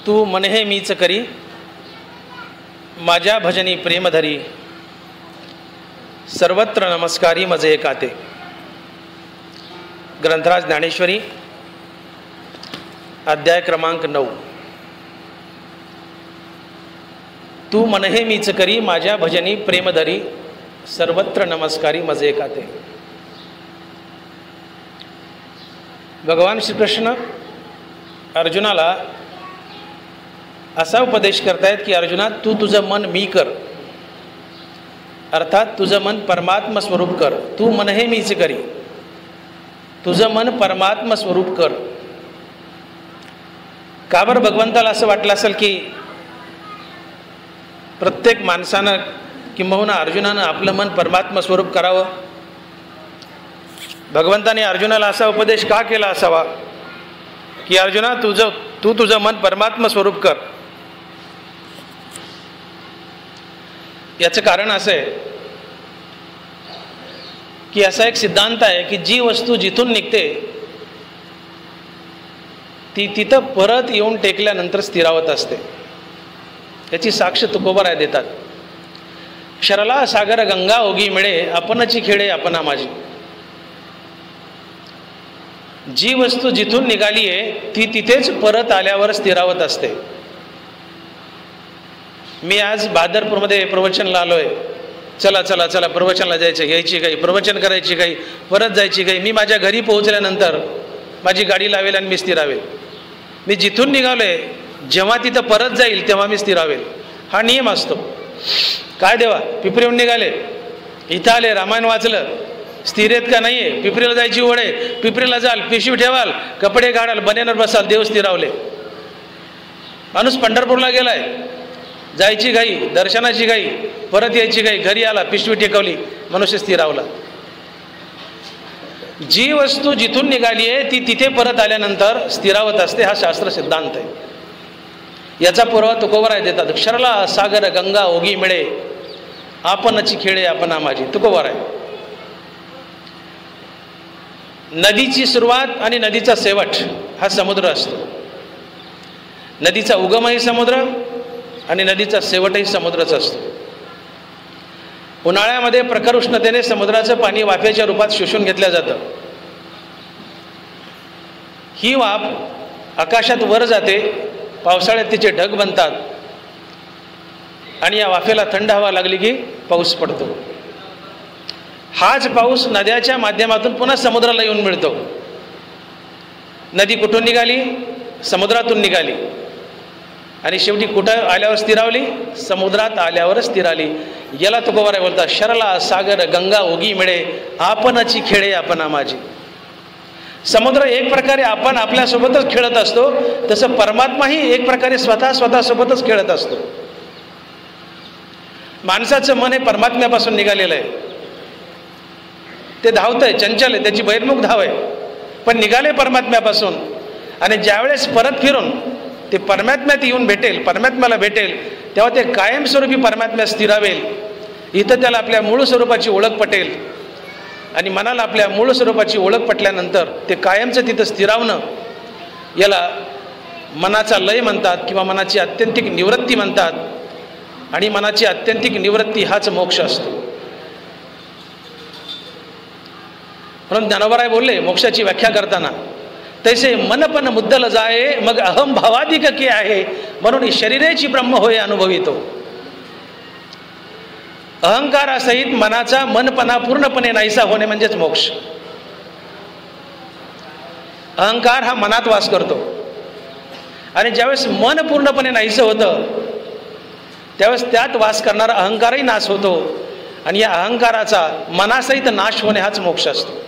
तू मनहे मीच करी माझ्या भजनी प्रेमधरी सर्वत्र नमस्कारी मजे एकाते. ग्रंथराज ज्ञानेश्वरी अध्याय क्रमांक 9. तू मनहे मीच करी माझ्या भजनी प्रेमधरी सर्वत्र नमस्कारी मजे एकाते. भगवान श्रीकृष्ण अर्जुनाला असा उपदेश करतायत की अर्जुना, तू तुझं मन मी कर, अर्थात तुझं मन परमात्मा स्वरूप कर. तू मनहे मीच करी, तुझं मन परमात्मा स्वरूप कर. का बरं भगवंताला असं वाटलं असेल की प्रत्येक माणसानं किंबहुना अर्जुनानं आपलं मन परमात्मा स्वरूप करावं? भगवंताने अर्जुनाला असा उपदेश का केला असावा की अर्जुना तू तुझं मन परमात्मा स्वरूप कर? याचं कारण असं आहे की असा एक सिद्धांत आहे की जी वस्तू जिथून निघते ती तिथं परत येऊन टेकल्यानंतर स्थिरावत असते. याची साक्ष तुकोबाराय देतात. क्षरला सागर गंगा ओगी मिळे आपणची खेळे आपणा माझी. जी वस्तू जिथून निघाली आहे ती तिथेच परत आल्यावर स्थिरावत असते. मी आज बादरपूरमध्ये प्रवचनला आलो आहे. चला चला चला प्रवचनला जायचं, यायची काही प्रवचन करायची काही, परत जायची काही. मी माझ्या घरी पोहोचल्यानंतर माझी गाडी लावेल आणि मी स्थिरावेल. मी जिथून निघालो आहे जेव्हा तिथं परत जाईल तेव्हा मी स्थिरावेल. हा नियम असतो. काय देवा, पिपरीहून निघाले, इथं आले, रामायण वाचलं, स्थिर आहेत का नाही आहे? पिपरीला जायची ओढ आहे, पिपरीला जाल, पिशवी ठेवाल, कपडे काढाल, बनेवर बसाल, देव स्थिरावले. माणूस पंढरपूरला गेलाय, जायची घाई, दर्शनाची घाई, परत यायची घाई, घरी आला, पिशवी टेकवली, मनुष्य स्थिरावला. जी वस्तू जिथून निघाली आहे ती तिथे परत आल्यानंतर स्थिरावत असते. हा शास्त्र सिद्धांत आहे. याचा पुरावा तुकोबाराय देतात. क्षरला सागर गंगा ओगी मिळे आपणची खेळे आपणा माझी. तुकोबाराय. नदीची सुरुवात आणि नदीचा शेवट हा समुद्र असतो. नदीचा उगमही समुद्र आणि नदीचा शेवटही समुद्रच असतो. उन्हाळ्यामध्ये प्रखर उष्णतेने समुद्राचं पाणी वाफेच्या रूपात शोषून घेतलं जातं. ही वाफ आकाशात वर जाते, पावसाळ्यात तिचे ढग बनतात आणि या वाफेला थंड हवा लागली की पाऊस पडतो. हाच पाऊस नद्याच्या माध्यमातून पुन्हा समुद्राला येऊन मिळतो. नदी कुठून निघाली? समुद्रातून निघाली आणि शेवटी कुठं आल्यावर स्थिरावली? समुद्रात आल्यावर स्थिरावली. याला तुकोबाराय बोलतात शरला सागर गंगा ओगी मिळे आपणची खेळे आपणा माझी. समुद्र एक प्रकारे आपण आपल्यासोबतच खेळत असतो, तसं परमात्माही एक प्रकारे स्वतःसोबतच खेळत असतो. माणसाचं मन हे परमात्म्यापासून निघालेलं आहे. ते धावतंय, चंचल आहे, त्याची बहिर्मुख धाव आहे, पण निघाले परमात्म्यापासून. आणि ज्यावेळेस परत फिरून ते परमात्म्यात येऊन भेटेल, परमात्म्याला भेटेल, तेव्हा ते कायमस्वरूपी परमात्म्यात स्थिरावेल. इथं त्याला आपल्या मूळ स्वरूपाची ओळख पटेल आणि मनाला आपल्या मूळ स्वरूपाची ओळख पटल्यानंतर ते कायमचं तिथं स्थिरावणं, याला मनाचा लय म्हणतात किंवा मनाची आत्यंतिक निवृत्ती म्हणतात. आणि मनाची आत्यंतिक निवृत्ती हाच मोक्ष असतो. म्हणून ज्ञानोबाराय बोलले मोक्षाची व्याख्या करताना, तैसे मनपन मुद्दल जाये मग अहम भावाधिक के आहे म्हणून शरीरेची ब्रह्म होय अनुभवितो. अहंकारासहित मनाचा मनपणा पूर्णपणे नाहीसा होणे म्हणजेच मोक्ष. अहंकार हा मनात वास करतो आणि ज्यावेळेस मन पूर्णपणे नाहीसं होतं त्यावेळेस त्यात वास करणारा अहंकारही नाश होतो आणि या अहंकाराचा मनासहित नाश होणे हाच मोक्ष असतो.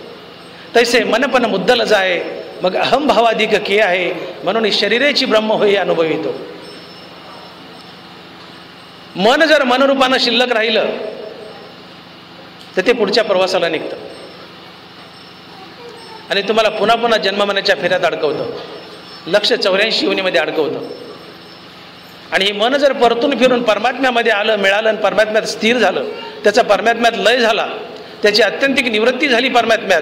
तैसे मनपन मुद्दल जाय मग अहम भावाधिक के आहे म्हणून शरीरेची ब्रह्म होई अनुभवितो. मन जर मनरूपानं शिल्लक राहिलं तर ते पुढच्या प्रवासाला निघतं आणि तुम्हाला पुन्हा पुन्हा जन्ममरणाच्या फेऱ्यात अडकवतं, 184 योनीमध्ये अडकवतं. आणि हे मन जर परतून फिरून परमात्म्यामध्ये आलं, मिळालं आणि परमात्म्यात स्थिर झालं, त्याचा परमात्म्यात लय झाला, त्याची आत्यंतिक निवृत्ती झाली परमात्म्यात,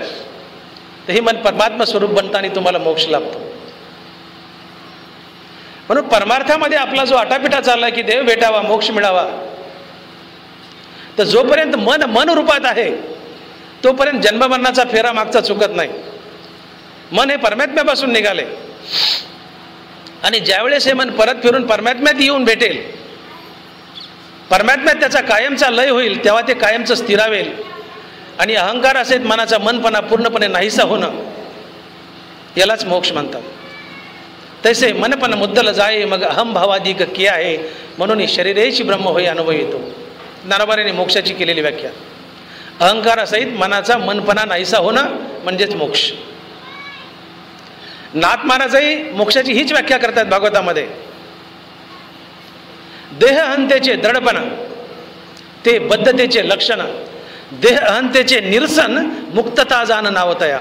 तर हे मन परमात्मा स्वरूप बनतं आणि तुम्हाला मोक्ष लाभतो. म्हणून परमार्थामध्ये आपला जो आटापिटा चालला की देव भेटावा, मोक्ष मिळावा, तर जोपर्यंत मन मन रूपात आहे तोपर्यंत जन्ममरणाचा फेरा मागचा चुकत नाही. मन हे परमात्म्यापासून निघाले आणि ज्यावेळेस हे मन परत फिरून परमात्म्यात येऊन भेटेल, परमात्म्यात त्याचा कायमचा लय होईल, तेव्हा ते कायमचं स्थिरावेल आणि अहंकार असेल मनाचा मनपणा पूर्णपणे नाहीसा होणं, यालाच मोक्ष म्हणतात. तैसे मनपण मुद्दल जाये मग अहम भावाधिक किया आहे, म्हणून शरीरेची ब्रह्म होई अनुभव येतो. ज्ञानोबाने मोक्षाची केलेली व्याख्या, अहंकारासहित मनाचा मनपणा नाहीसा होणं म्हणजेच मोक्ष. नाथ महाराजही मोक्षाची हीच व्याख्या करतात भागवतामध्ये. देह अहंतेचे दृढपणा ते बद्धतेचे लक्षण, देह अहंतेचे निरसन मुक्तता जाण नावतया.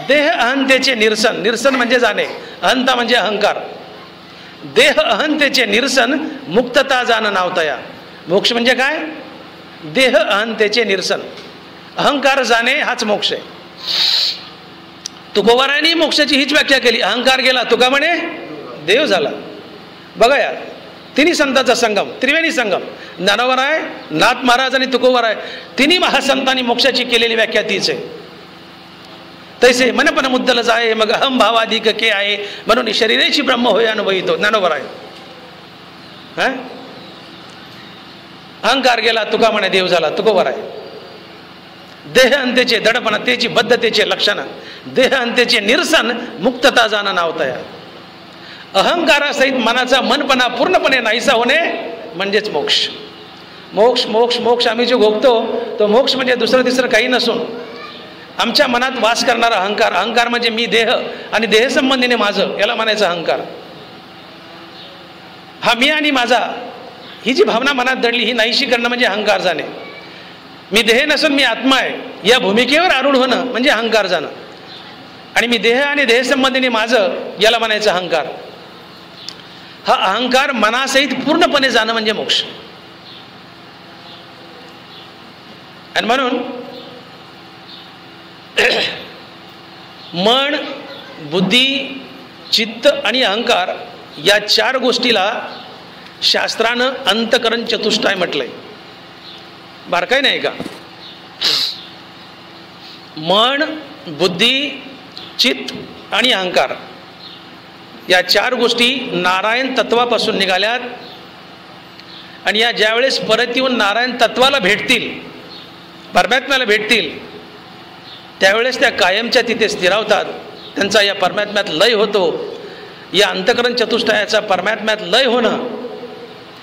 देह अहंतेचे निरसन, निरसन म्हणजे जाणे, अहंता म्हणजे अहंकार. देह अहंतेचे निरसन मुक्तता जाण नावतया. मोक्ष म्हणजे काय? देह अहंतेचे निरसन, अहंकार जाणे हाच मोक्ष आहे. तुकोबारायांनी मोक्षाची हीच व्याख्या केली. अहंकार गेला, तुका म्हणे देव झाला. बघा यार, तिन्ही संतांचा संगम, त्रिवेणी संगम, ज्ञानोबराय, नाथ महाराज आणि तुकोबाराय, तिन्ही महासंतांनी मोक्षाची केलेली व्याख्या तीच आहे. तैसे मनपण मुद्दल जाये मग अहम भावाधिक के आहे, म्हणून शरीरेची ब्रह्म होय अनुभवितो. ज्ञानोबराय. अहंकार गेला, तुका म्हणे देव झाला. तुकोबाराय. देह अंतेचे दडपण तेची बद्धतेचे लक्षण, देह अंतेचे निरसन मुक्तता जाण नावतया. अहंकारासहित मनाचा मनपणा पूर्णपणे नाहीसा होणे म्हणजेच मोक्ष. मोक्ष मोक्ष मोक्ष आम्ही जो भोगतो तो मोक्ष म्हणजे दुसरं तिसरं काही नसून आमच्या मनात वास करणारा अहंकार. अहंकार म्हणजे मी देह आणि देहसंबंधीने माझं, याला म्हणायचं अहंकार. हा मी आणि माझा ही जी भावना मनात दडली ही नाहीशी करणं म्हणजे अहंकार जाणे. मी देह नसून मी आत्मा आहे या भूमिकेवर आरूढ होणं म्हणजे अहंकार जाणं. आणि मी देह आणि देहसंबंधीने माझं, याला म्हणायचं अहंकार. हा अहंकार मनासहित पूर्णपणे जाणं म्हणजे मोक्ष. आणि म्हणून मन, बुद्धी, चित्त आणि अहंकार या चार गोष्टीला शास्त्रानं अंतकरण चतुष्टय म्हटलंय. बारकाई नाही का? मन, बुद्धी, चित्त आणि अहंकार या चार गोष्टी नारायण तत्वापासून निघाल्यात आणि या ज्यावेळेस परत येऊन नारायण तत्वाला भेटतील, परमात्म्याला भेटतील, त्यावेळेस त्या कायमच्या तिथे स्थिरावतात. त्यांचा या परमात्म्यात लय होतो. या अंतकरण चतुष्टयाचा परमात्म्यात लय होणं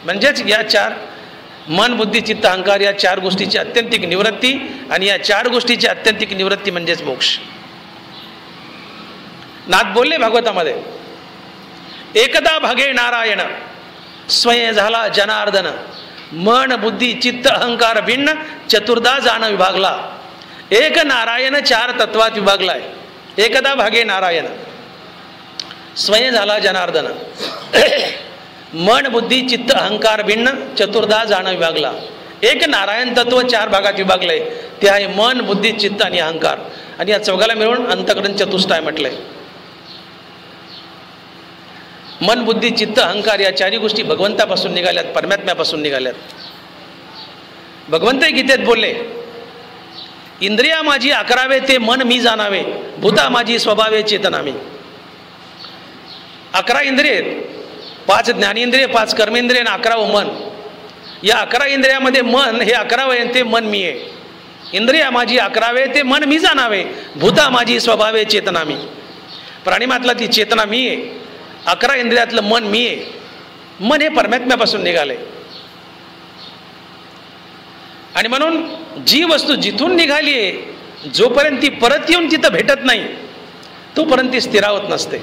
म्हणजेच या चार मन, बुद्धी, चित्त, अहंकार या चार गोष्टीची अत्यंतिक निवृत्ती. आणि या चार गोष्टीची अत्यंतिक निवृत्ती म्हणजेच मोक्ष. नाथ बोलले भागवतामध्ये, एकदा भागे नारायण स्वयं झाला जनार्दन, मन, बुद्धी, चित्त, अहंकार भिन्न चतुर्दा जाण विभागला. एक नारायण चार तत्वात विभागलाय. एकदा भागे नारायण स्वयं झाला जनार्दन, मन, बुद्धी, चित्त, अहंकार भिन्न चतुर्दा जाण विभागला. एक नारायण तत्व चार भागात विभागलंय, ते आहे मन, बुद्धी, चित्त आणि अहंकार. आणि या चौघाला मिळून अंतकरण चतुष्टय म्हटलंय. मन, बुद्धी, चित्त, अहंकार या चारही गोष्टी भगवंतापासून निघाल्यात, परमात्म्यापासून निघाल्यात. भगवंतही गीतेत बोलले, इंद्रिया माझी अकरावे ते मन मी जाणावे, भूता माझी स्वभावे चेतनामी. 11 इंद्रिय आहेत, 5 ज्ञानेंद्रिय, 5 कर्मेंद्रिय आणि 11वं मन. या 11 इंद्रियामध्ये मन हे 11वं आहे, ते मन मी आहे. इंद्रिया माझी 11वे ते मन मी जाणावे, भूता माझी स्वभावे चेतनामी. प्राणिमातला ती चेतना मी आहे, 11 इंद्रियातलं मन मी आहे. मन हे परमात्म्यापासून निघाले. आणि म्हणून जी वस्तू जिथून निघाली आहे, जोपर्यंत ती परत येऊन तिथं भेटत नाही तोपर्यंत ती स्थिरावत नसते.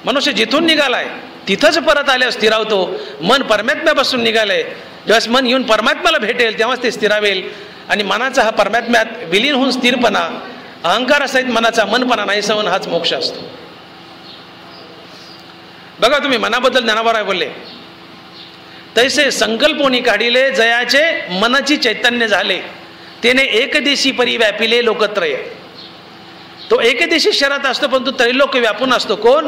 मनुष्य जिथून निघालाय तिथंच परत आल्यावर स्थिरावतो. मन परमात्म्यापासून निघालंय, जेव्हा मन येऊन परमात्म्याला भेटेल तेव्हाच ते स्थिरावेल. आणि मनाचा हा परमात्म्यात विलीन होऊन स्थिरपणा, अहंकारासहित मनाचा मनपणा नाही सवन हाच मोक्ष असतो. बघा तुम्ही मनाबद्दल ज्ञानोबराय बोलले, तैसे संकल्पोनी काढिले जयाचे मनाची चैतन्य झाले, तेने एकदेशी परी व्यापिले लोकत्रय. तो एकदेशी शरीरात असतो पण तो त्रैलोक्य व्यापून असतो. कोण?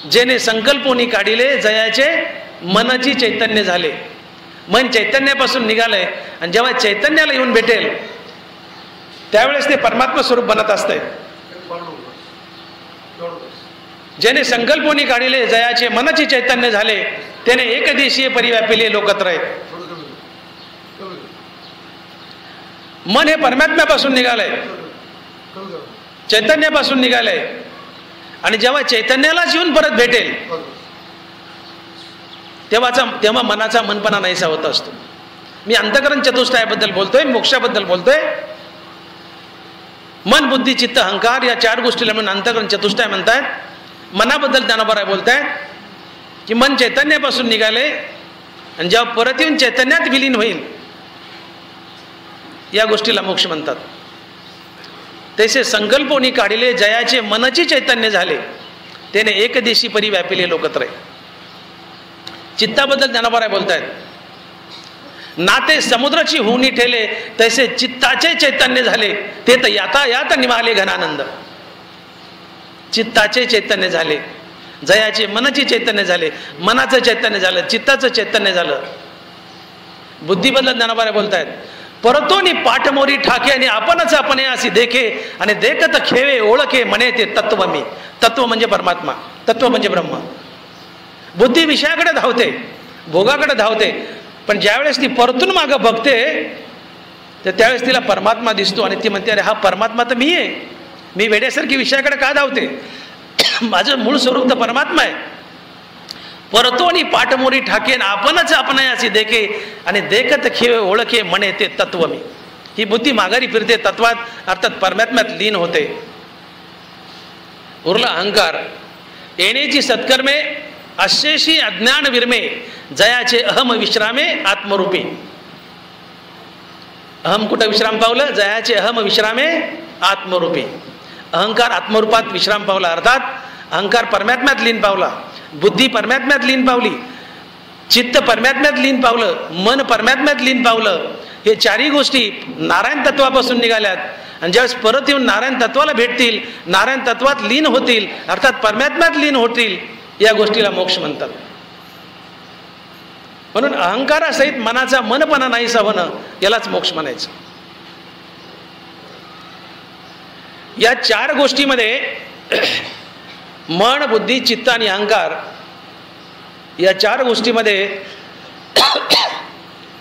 जेने संकल्पोनी काढिले जयाचे मनची चैतन्य झाले. मन चैतन्यापासून निघालंय आणि जेव्हा चैतन्याला येऊन भेटेल त्यावेळेस ते परमात्मा स्वरूप बनत असतंय. जेने संकल्पोनी काढिले जयाचे मनची चैतन्य झाले त्याने एकदेशीय परिव्यापिले लोकत्रय. मन हे परमात्म्यापासून निघालंय, चैतन्यापासून निघालंय आणि जेव्हा चैतन्यालाच येऊन परत भेटेल तेव्हा मनाचा मनपणा नाहीसा होत असतो. मी अंतःकरण चतुष्टयाबद्दल बोलतोय, मोक्षाबद्दल बोलतोय. मन बुद्धी चित्त अहंकार या 4 गोष्टीला म्हणून अंतःकरण चतुष्टय म्हणतायत. मनाबद्दल ज्ञानोबा बोलतायत की मन चैतन्यापासून निघाले आणि जेव्हा परत येऊन चैतन्यात विलीन होईल या गोष्टीला मोक्ष म्हणतात. तसे संकल्पोनी काढिले जयाचे मनची चैतन्य झाले त्याने एकदेशी परिव्यापिले लोकत्रय. चित्ताबद्दल ज्ञानोबा बोलतायत. नाते समुद्राची होऊनी ठेले तसे चित्ताचे चैतन्य झाले ते तर यातायात निमाले घनानंद. चित्ताचे चैतन्य झाले, जयाचे मनचे चैतन्य झाले, मनाचं चैतन्य झालं, चित्ताचं चैतन्य झालं. बुद्धीबद्दल ज्ञानोबा बोलतायत. परतोनी पाठमोरी ठाके आणि आपणच आपण अशी देखे आणि देखत खेवे ओळखे म्हणे ते तत्व मी. तत्व म्हणजे परमात्मा, तत्व म्हणजे ब्रह्म. बुद्धी विषयाकडे धावते, भोगाकडे धावते, पण ज्यावेळेस ती परतून मागं बघते तर त्यावेळेस तिला परमात्मा दिसतो आणि ती म्हणते अरे हा परमात्मा तर मी आहे. मी वेड्यासारखी विषयाकडे का धावते, माझं मूळ स्वरूप तर परमात्मा आहे. परतोनी पाठमोरी ठाकेन आपणच आपण अशी देखे आणि देखत खेळ ओळखे म्हणे ते तत्व मी. ही बुद्धी माघारी फिरते, तत्वात अर्थात परमात्म्यात लीन होते. उरला अहंकार. येण्याची सत्कर्मे अशेषी अज्ञान विरमे जयाचे अहम विश्रामे आत्मरूपी. अहम कुठं विश्राम पावलं, जयाचे अहम विश्रामे आत्मरूपी. अहंकार आत्मरूपात विश्राम पावला, अर्थात अहंकार परमात्म्यात लीन पावला, बुद्धी परमात्म्यात लीन पावली, चित्त परमात्म्यात लीन पावलं, मन परमात्म्यात लीन पावलं. हे 4ही गोष्टी नारायण तत्वापासून निघाल्यात आणि ज्यावेळेस परत येऊन नारायण तत्वाला भेटतील, नारायण तत्वात लीन होतील, अर्थात परमात्म्यात लीन होतील, या गोष्टीला मोक्ष म्हणतात. म्हणून अहंकारासहित मनाचा मनपणा नाहीसा होणं यालाच मोक्ष म्हणायचं. या 4 गोष्टीमध्ये मन बुद्धी चित्त आणि अहंकार या 4 गोष्टीमध्ये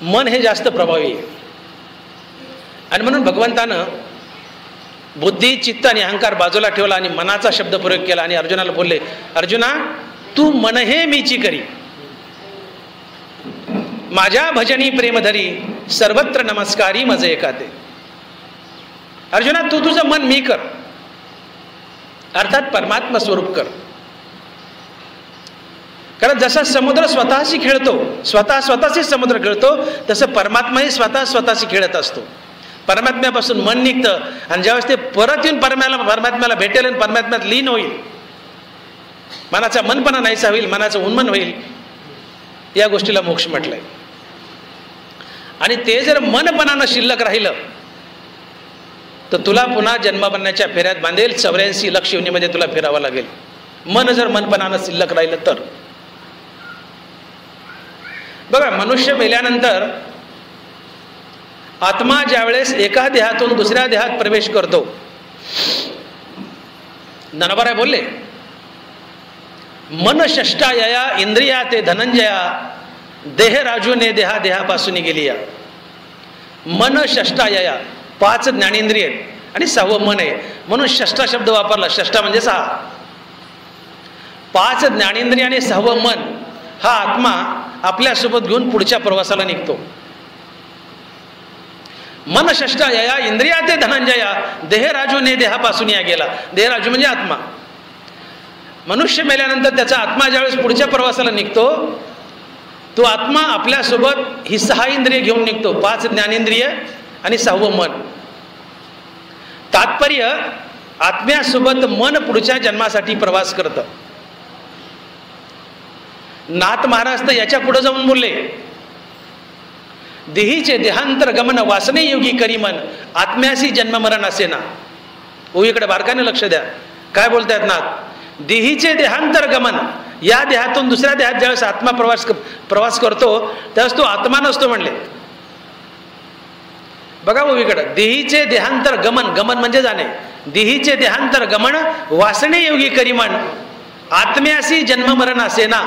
मन हे जास्त प्रभावी आहे. आणि म्हणून भगवंतानं बुद्धी चित्त आणि अहंकार बाजूला ठेवला आणि मनाचा शब्द प्रयोग केला आणि अर्जुनाला बोलले, अर्जुना तू मन हे मीची करी, माझ्या भजनी प्रेमधरी सर्वत्र नमस्कारी मज एकाते. अर्जुना तू तुझं मन मी कर, अर्थात परमात्मा स्वरूप कर. कारण जसा समुद्र स्वतःशी खेळतो, स्वतःशी समुद्र खेळतो, तसं परमात्माही स्वतःशी खेळत असतो. परमात्म्यापासून मन निघतं आणि ज्यावेळेस ते परत येऊन परमात्म्याला भेटेल आणि परमात्म्यात लीन होईल, मनाचा मनपणा नाहीसा होईल, मनाचं उन्मन होईल, या गोष्टीला मोक्ष म्हटलंय. आणि ते जर मनपणानं शिल्लक राहिलं तर तुला पुन्हा जन्ममरणाच्या फेऱ्यात बांधेल. 84 लक्ष योनीमध्ये तुला फिरावं लागेल. मन जर मनपणानं शिल्लक राहिलं तर. बघा, मनुष्य मेल्यानंतर आत्मा ज्यावेळेस एका देहातून दुसऱ्या देहात प्रवेश करतो, ज्ञानोबा बोलले, मन षष्टा यया इंद्रिया ते धनंजया देह राजूने देहापासून गेली या. मन षष्टा यया, 5 ज्ञानेंद्रिय आणि 6वं मन आहे, म्हणून षष्टा शब्द वापरला. षष्टा म्हणजे 6. 5 ज्ञानेंद्रिय आणि 6वं मन हा आत्मा आपल्यासोबत घेऊन पुढच्या प्रवासाला निघतो. मन षष्टा यया इंद्रिया ते धनंजया देहराजूने देहापासून या गेला. देहराजू म्हणजे आत्मा. मनुष्य मेल्यानंतर त्याचा आत्मा ज्यावेळेस पुढच्या प्रवासाला निघतो, तो आत्मा आपल्यासोबत ही 6 इंद्रिय घेऊन निघतो, 5 ज्ञानेंद्रिय आणि 6वं मन. तात्पर्य, आत्म्यासोबत मन पुढच्या जन्मासाठी प्रवास करतं. नाथ महाराज तर याच्या पुढे जाऊन बोलले, देहीचे देहांतर गमन वासने योगी करी मन आत्म्यासी जन्म मरण असे ना. इकडे बारकाने लक्ष द्या, काय बोलतायत नाथ. देहीचे देहांतर गमन, या देहातून दुसऱ्या देहात ज्यावेळेस आत्मा प्रवास करतो त्यावेळेस तो आत्मा नसतो म्हणले. बघा उवीकडं, देहीचे देहांतर गमन, गमन म्हणजे जाणे. देहीचे देहांतर गमन वासने योगी करी म्हण, आत्म्यासी जन्म मरण असे ना.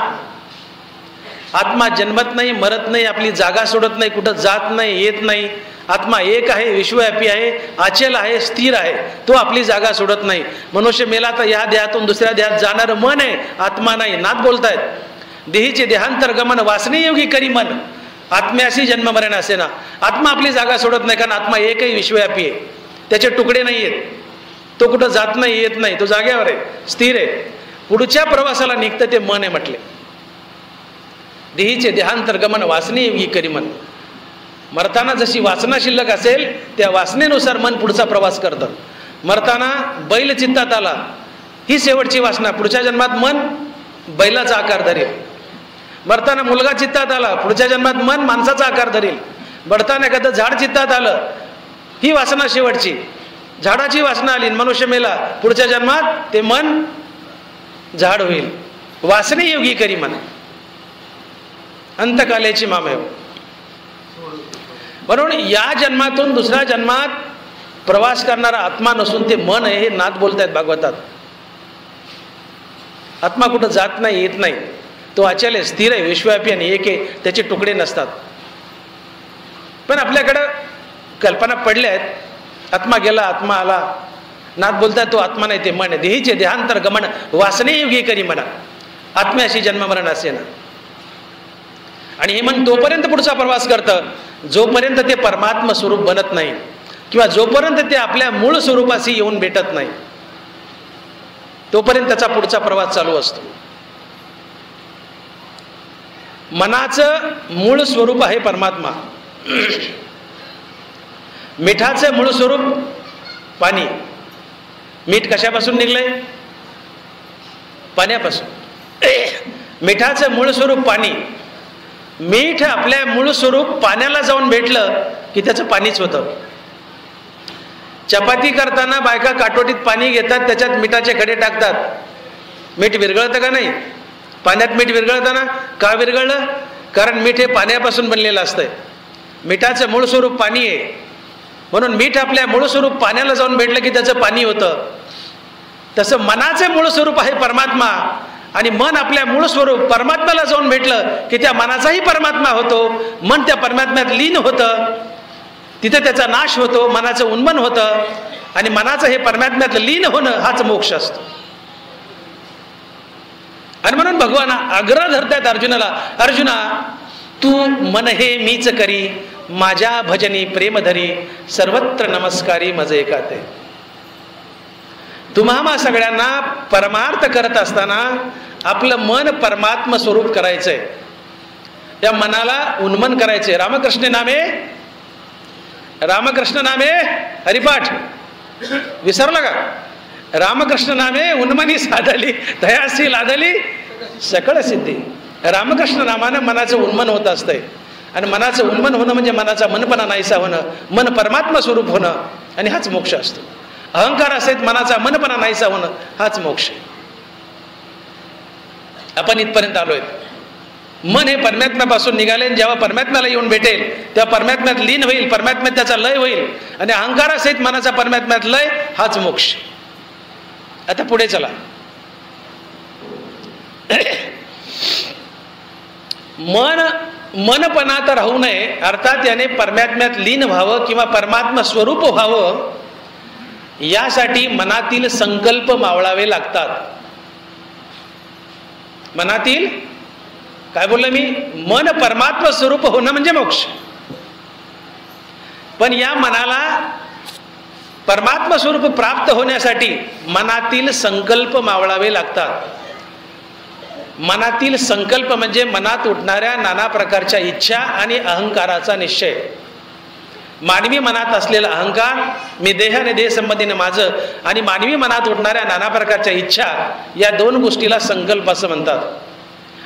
आत्मा जन्मत नाही, मरत नाही, आपली जागा सोडत नाही, कुठं जात नाही, येत नाही. आत्मा एक आहे, विश्वव्यापी आहे, अचल आहे, स्थिर आहे. तो आपली जागा सोडत नाही. मनुष्य मेला तर या देहातून दुसऱ्या देहात जाणारं मन आहे, आत्मा नाही. नाथ बोलतायत, देहीचे देहांतर गमन वासने योगी करी मन, आत्म्याशी जन्म मरण असे ना. आत्मा आपली जागा सोडत नाही, कारण आत्मा एकही विश्वव्यापी आहे, त्याचे तुकडे नाही आहेत. तो कुठं जात नाही, येत नाही, तो जागेवर आहे, स्थिर आहे. पुढच्या प्रवासाला निघतं ते मन आहे म्हटले. देहीचे देहांतर गमन वासने योगी करी मन. मरताना जशी वासना शिल्लक असेल त्या वासनेनुसार मन पुढचा प्रवास करतं. मरताना बैल चित्तात आला, ही शेवटची वासना, पुढच्या जन्मात मन बैलाचा आकार धरेल. मरताना मुलगा चित्तात आला, पुढच्या जन्मात मन माणसाचा आकार धरेल. मरताना एखादं झाड चित्तात आलं, ही वासना शेवटची, झाडाची वासना आली, मनुष्य मेला, पुढच्या जन्मात ते मन झाड होईल. वासने योगी करी मन, अंतकालेची मामेव. म्हणून या जन्मातून दुसऱ्या जन्मात प्रवास करणारा आत्मा नसून ते मन आहे, हे नाथ बोलतायत भागवतात. आत्मा कुठं जात नाही, येत नाही, तो अचल आहे, स्थिर आहे, विश्वव्यापी आणि एक आहे, त्याचे तुकडे नसतात. पण आपल्याकडं कल्पना पडल्या आहेत, आत्मा गेला, आत्मा आला. नाथ बोलतायत तो आत्मा नाही, ते मन आहे. देहीचे देहांतर गमन वासने योगी करी म्हणा, आत्म्याशी जन्म मरण असे ना. आणि हे मन तोपर्यंत पुढचा प्रवास करतं जोपर्यंत ते परमात्म स्वरूप बनत नाही, किंवा जोपर्यंत ते आपल्या मूळ स्वरूपाशी येऊन भेटत नाही, तोपर्यंत त्याचा पुढचा प्रवास चालू असतो. मनाचं मूळ स्वरूप आहे परमात्मा. मिठाचं मूळ स्वरूप पाणी. मीठ कशापासून निघलंय? पाण्यापासून. मिठाचं मूळ स्वरूप पाणी. मीठ आपल्या मूळ स्वरूप पाण्याला जाऊन भेटलं की त्याचं पाणीच होतं. चपाती करताना बायका काटोटीत पाणी घेतात, त्याच्यात मिठाचे खडे टाकतात. मीठ विरघळतं का नाही? पाण्यात मीठ विरघळतं ना. का विरघळलं? कारण मीठ हे पाण्यापासून बनलेलं असतंय. मिठाचं मूळ स्वरूप पाणी आहे, म्हणून मीठ आपल्या मूळ स्वरूप पाण्याला जाऊन भेटलं की त्याचं पाणी होतं. तसं मनाचे मूळ स्वरूप आहे परमात्मा, आणि मन आपल्या मूळ स्वरूप परमात्म्याला जाऊन भेटलं की त्या मनाचाही परमात्मा होतो. मन त्या परमात्म्यात लीन होतं, तिथे त्याचा नाश होतो, मनाचं उन्मन होतं. आणि मनाचं हे परमात्म्यात लीन होणं हाच मोक्ष असतो. आणि म्हणून भगवान आग्रह धरतायत अर्जुनाला, अर्जुना तू मन हे मीच करी, माझ्या भजनी प्रेम धरी, सर्वत्र नमस्कारी मज एकाते. तुम्हा सगळ्यांना परमार्थ करत असताना आपलं मन परमात्म स्वरूप करायचंय. त्या मनाला उन्मन करायचंय. रामकृष्ण नामे, रामकृष्ण नामे हरिपाठ विसरला का? रामकृष्ण नामे उन्मनी साधली, दयासी लादली सकळ सिद्धी. रामकृष्ण नामानं मनाचं उन्मन होत असतंय. आणि मनाचं उन्मन होणं म्हणजे मनाचा मनपणा नाहीसा होणं, मन परमात्मा स्वरूप होणं, आणि हाच मोक्ष असतो. अहंकार असेल, मनाचा मनपणा नाहीसा होणं, हाच मोक्ष. आपण इथपर्यंत आलोय. मन हे परमात्म्यापासून निघाले, जेव्हा परमात्म्याला येऊन भेटेल तेव्हा परमात्म्यात लीन होईल, परमात्म्यात त्याचा लय होईल. आणि अहंकार असेल, मनाचा परमात्म्यात लय, हाच मोक्ष. आता पुढे चला. मनपणात राहू नये, अर्थात याने परमात्म्यात लीन व्हावं किंवा परमात्मा स्वरूप व्हावं, यासाठी मनातील संकल्प मावळावे लागतात. मनातील काय बोललो मी? मन परमात्मा स्वरूप होणं म्हणजे मोक्ष. पण या मनाला परमात्मा स्वरूप प्राप्त होण्यासाठी मनातील संकल्प मावळावे लागतात. मनातील संकल्प म्हणजे मनात उठणाऱ्या नाना प्रकारच्या इच्छा आणि अहंकाराचा निश्चय. मानवी मनात असलेला अहंकार, मी देह आणि देह संबंधीने माझं, आणि मानवी मनात उठणाऱ्या नाना प्रकारच्या इच्छा, या दोन गोष्टीला संकल्प असं म्हणतात.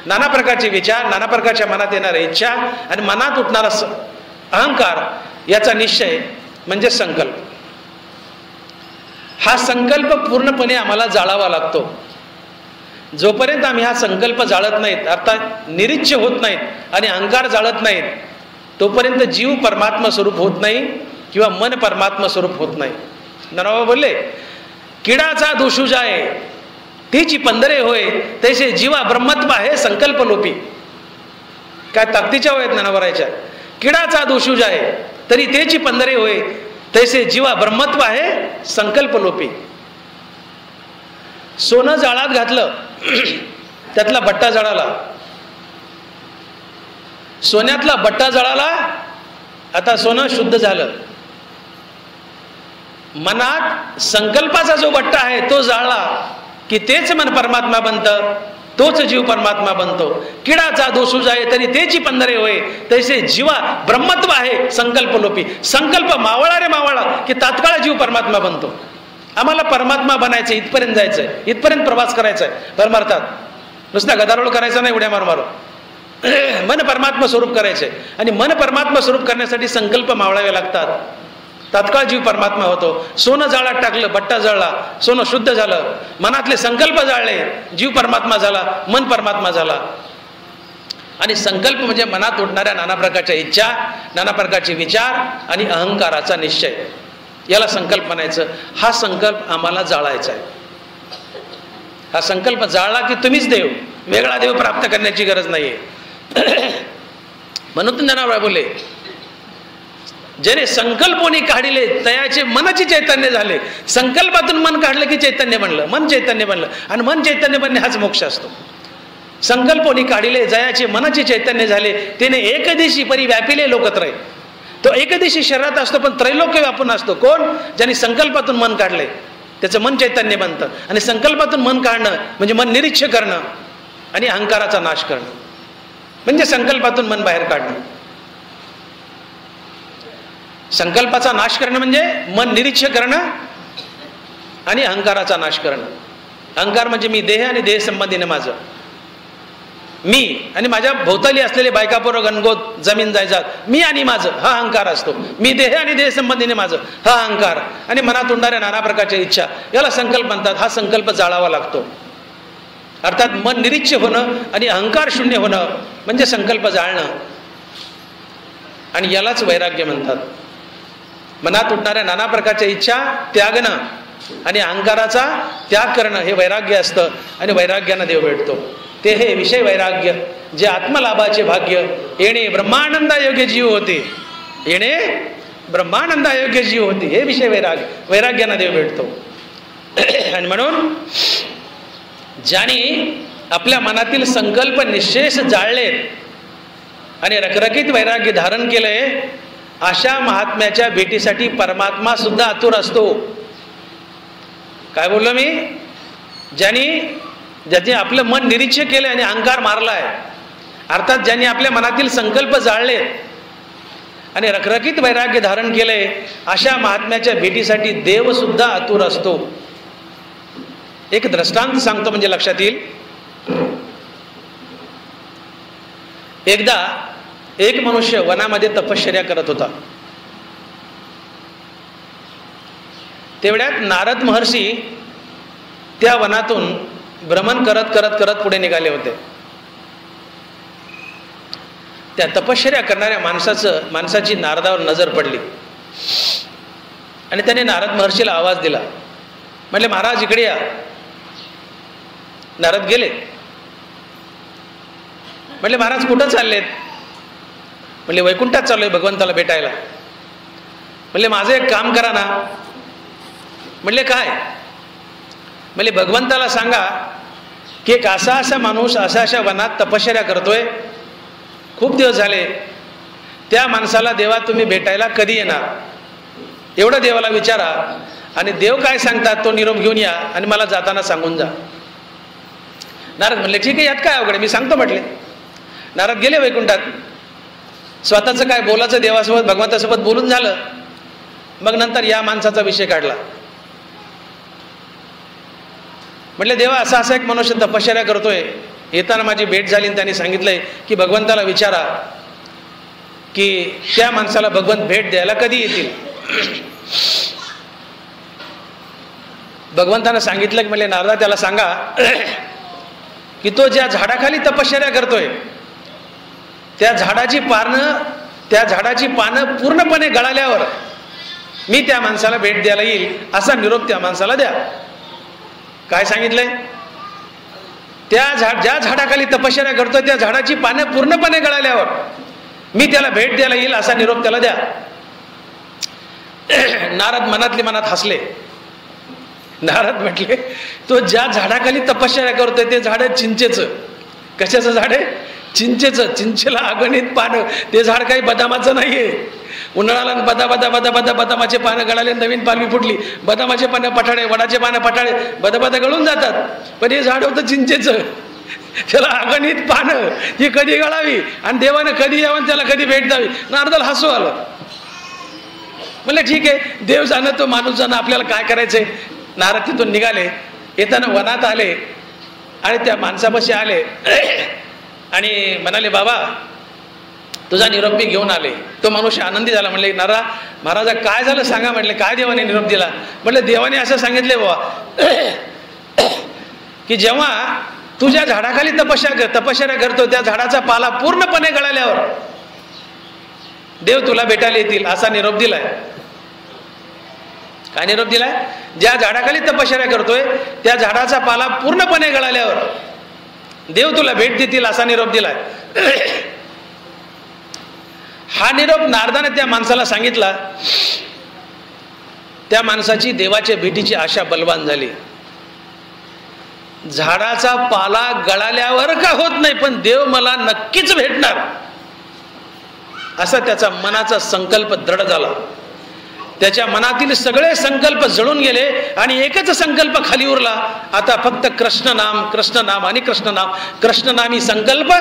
नाना प्रकारचे विचार, नाना प्रकारच्या मनात येणाऱ्या इच्छा आणि मनात उठणारा अहंकार, याचा निश्चय म्हणजे संकल्प. हा संकल्प पूर्णपणे आम्हाला जाळावा लागतो. जोपर्यंत आम्ही हा संकल्प जाळत नाहीत, अर्थात निरीच्छ होत नाहीत आणि अहंकार जाळत नाहीत, तोपर्यंत जीव परमात्मा स्वरूप होत नाही किंवा मन परमात्मा स्वरूप होत नाही. नरवा बोलले, किडाचा दोषू जाय तिची पंधरे होय, तैसे जीवा ब्रह्मत्व आहे संकल्प लोपी. काय ताकदीच्या वयात नवरायच्या. किडाचा दोषू जाय तरी तेची पंधरे होय, तैसे जीवा ब्रह्मत्व आहे संकल्प लोपी. सोनं जाळात घातलं, त्यातला बट्टा जळाला, सोन्यातला बट्टा जळाला, आता सोनं शुद्ध झालं. मनात संकल्पाचा जो बट्टा आहे तो जाळला की तेच मन परमात्मा बनतं, तोच जीव परमात्मा बनतो. किडाचा दोषू जाय तरी तेची पंधरे होय, तैसे जीवा ब्रह्मत्व आहे संकल्प लोपी. संकल्प मावळा रे मावळा की तात्काळ जीव परमात्मा बनतो. आम्हाला परमात्मा बनायचं, इथपर्यंत जायचंय, इथपर्यंत प्रवास करायचा आहे परमार्थात. नुसता गदारोळ करायचा नाही उड्या मारू. मन परमात्मा स्वरूप करायचंय आणि मन परमात्मा स्वरूप करण्यासाठी संकल्प मावळावे लागतात. तात्काळ जीव परमात्मा होतो. सोनं जाळात टाकलं, बट्टा जळला, सोनं शुद्ध झालं. मनातले संकल्प जाळले, जीव परमात्मा झाला, मन परमात्मा झाला. आणि संकल्प म्हणजे मनात उठणाऱ्या नाना प्रकारच्या इच्छा, नाना प्रकारचे विचार आणि अहंकाराचा निश्चय, याला संकल्प म्हणायचं. हा संकल्प आम्हाला जाळायचा आहे. हा संकल्प जाळला की तुम्हीच देव, वेगळा देव प्राप्त करण्याची गरज नाहीये. म्हणून ज्ञानाबाई बोलले, ज्याने संकल्पोनी काढले तयाचे मनची चैतन्य झाले. संकल्पातून मन काढलं की चैतन्य बनलं, मन चैतन्य बनलं आणि मन चैतन्य बनणे हाच मोक्ष असतो. संकल्पोनी काढले जयाचे मनचे चैतन्य झाले, त्याने एकदिशी परी व्यापिले लोकत्रय. तो एकदिशी शरीरात असतो पण त्रैलोक्य व्यापून असतो. कोण? ज्यांनी संकल्पातून मन काढले त्याचं मन चैतन्य बनतं. आणि संकल्पातून मन काढणं म्हणजे मन निरीच्छ करणं आणि अहंकाराचा नाश करणं, म्हणजे संकल्पातून मन बाहेर काढणं. संकल्पाचा नाश करणं म्हणजे मन निरीच्छ करणं आणि अहंकाराचा नाश करणं. अहंकार म्हणजे मी देह आणि देह संबंधीने माझं, मी आणि माझ्या भोवताली असलेले बायकापोरं गणगोत जमीन जायजात, मी आणि माझं, हा अहंकार असतो. मी देह आणि देह संबंधीने माझं, हा अहंकार. आणि मनात उडणाऱ्या नाना प्रकारच्या इच्छा, याला संकल्प म्हणतात. हा संकल्प जाळावा लागतो. अर्थात मन निरीच्छ होणं आणि अहंकार शून्य होणं म्हणजे संकल्प जाळणं, आणि यालाच वैराग्य म्हणतात. मनात उठणाऱ्या नाना प्रकारच्या इच्छा त्यागणं आणि अहंकाराचा त्याग करणं हे वैराग्य असतं. आणि वैराग्यानं देव भेटतो. ते हे विषय वैराग्य, जे आत्मलाभाचे भाग्य. येणे ब्रह्मानंदायोग्य जीव होते, येणे ब्रह्मानंदायोग्य जीव होते, हे विषय वैराग्य. वैराग्यानं देव भेटतो. आणि म्हणून ज्याने आपल्या मनातील संकल्प निश्चेष जाळलेत आणि रखरखीत वैराग्य धारण केलंय, अशा महात्म्याच्या भेटीसाठी परमात्मा सुद्धा आतुर असतो. काय बोललो मी? ज्याने आपलं मन निरीच्छ केलंय आणि अहंकार मारलाय, अर्थात ज्यांनी आपल्या मनातील संकल्प जाळले आणि रखरखीत वैराग्य धारण केलंय, अशा महात्म्याच्या भेटीसाठी देव सुद्धा आतुर असतो. एक दृष्टांत सांगतो म्हणजे लक्षात येईल. एकदा एक मनुष्य वनामध्ये तपश्चर्या करत होता. तेवढ्यात नारद महर्षी त्या वनातून भ्रमण करत करत करत पुढे निघाले होते. त्या तपश्चर्या करणाऱ्या माणसाची नारदावर नजर पडली आणि त्याने नारद महर्षीला आवाज दिला. म्हटले, महाराज इकडे या. नारद गेले. म्हटले, महाराज कुठं चाललेत? म्हणले, वैकुंठात चाललोय भगवंताला भेटायला. म्हणले, माझं एक काम करा ना. म्हणले, काय? म्हणले, भगवंताला सांगा की एक असा माणूस अशा वनात तपश्चर्या करतोय, खूप दिवस झाले. त्या माणसाला देवा तुम्ही भेटायला कधी येणार? एवढं देवाला विचारा आणि देव काय सांगतात तो निरोप घेऊन या आणि मला जाताना सांगून जा. नारद म्हणले, ठीक आहे, यात काय अवघड, मी सांगतो म्हटले. नारद गेले वैकुंठात. स्वतःचं काय बोलायचं देवासोबत भगवंतासोबत बोलून झालं. मग नंतर या माणसाचा विषय काढला. म्हटले, देवा असा एक मनुष्य तपश्चर्या करतोय, येताना माझी भेट झाली आणि त्यांनी सांगितलंय की भगवंताला विचारा की त्या माणसाला भगवंत भेट द्यायला कधी येतील. भगवंतानं सांगितलं की म्हणले, नारदा त्याला सांगा की तो ज्या झाडाखाली तपश्चर्या करतोय त्या झाडाची पानं पूर्णपणे गळाल्यावर मी त्या माणसाला भेट द्यायला येईल असा निरोप त्या माणसाला द्या. काय सांगितलंय? ज्या झाडाखाली तपश्चर्या करतोय त्या झाडाची पानं पूर्णपणे गळाल्यावर मी त्याला भेट द्यायला येईल असा निरोप त्याला द्या. नारद मनातली मनात हसले. नारद म्हटले, तो ज्या झाडाखाली तपश्चर्या करतोय ते झाड चिंचेचं. कशाचं झाड आहे? चिंचेचं. चिंचेला अगणित पानं. ते झाड काही बदामाचं नाहीये. उन्हाळ्याला बदामाचे पानं गळाले, नवीन पालवी फुटली, बदामाचे पानं पठाळे, वडाचे पानं पठाळे बदा गळून जातात. पण हे झाड होतं चिंचेचं. त्याला अगणित पानं, ही कधी गळावी आणि देवानं कधी यावं, त्याला कधी भेट द्यावी. नारदाला हसू आलं. म्हणलं ठीक आहे, देव जाणं तो माणूस जाणं, आपल्याला काय करायचंय. नारद तिथून निघाले. येताना वनात आले आणि त्या माणसापाशी आले आणि म्हणाले, बाबा तुझा निरोप मी घेऊन आले. तो मनुष्य आनंदी झाला. म्हणले, महाराजा काय झालं सांगा. म्हटले, काय देवाने निरोप दिला. म्हटलं, देवाने असं सांगितले बाबा की जेव्हा तू ज्या झाडाखाली तपश्चर्या करतो त्या झाडाचा पाला पूर्णपणे गळाल्यावर देव तुला भेटायला येतील असा निरोप दिलाय. काय निरोप दिलाय? ज्या झाडाखाली तपश्चर्या करतोय त्या झाडाचा पाला पूर्णपणे गळाल्यावर देव तुला भेट देतील असा निरोप दिलाय. हा निरोप नारदाने त्या माणसाला सांगितला. त्या माणसाची देवाच्या भेटीची आशा बलवान झाली. झाडाचा पाला गळाल्यावर का होत नाही, पण देव मला नक्कीच भेटणार असा त्याचा मनाचा संकल्प दृढ झाला. त्याच्या मनातील सगळे संकल्प जळून गेले आणि एकच संकल्प खाली उरला. आता फक्त कृष्णनाम, कृष्णनाम आणि कृष्णनाम. कृष्णनामी संकल्प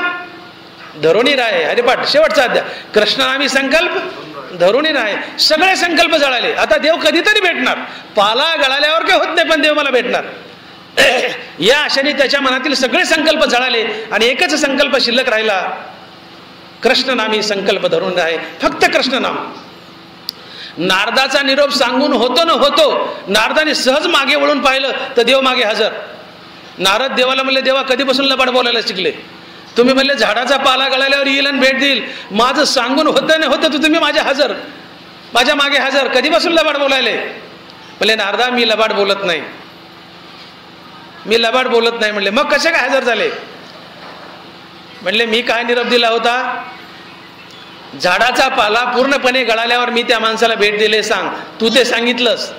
धरुणी राहे. हरिपाठ शेवटचा अध्याय. कृष्णनामी संकल्प धरुणी राहे. सगळे संकल्प जळाले. आता देव कधीतरी भेटणार. पाला गळाल्यावर काय होत नाही, पण देव मला भेटणार. या आशेने त्याच्या मनातील सगळे संकल्प जळाले आणि एकच संकल्प शिल्लक राहिला. कृष्णनामी संकल्प धरून राहे. फक्त कृष्णनाम. नारदाचा निरोप सांगून होतो न होतो नारदाने सहज मागे वळून पाहिलं तर देव मागे हजर. नारद देवाला म्हणले, देवा कधीपासून लबाड बोलायला शिकले? तुम्ही म्हणले झाडाचा पाला गळाल्यावर येईल आणि भेट देईल. माझं सांगून होतं नाही होतं, तुम्ही माझ्या हजर, माझ्या मागे हजर. कधीपासून लबाड बोलायले? म्हणले, नारदा मी लबाड बोलत नाही, मी लबाड बोलत नाही. म्हणले, मग कसे काय हजर झाले? म्हणले, मी काय निरोप दिला होता? झाडाचा पाला पूर्णपणे गळाल्यावर मी त्या माणसाला भेट दिले. सांग, तू ते सांगितलंस.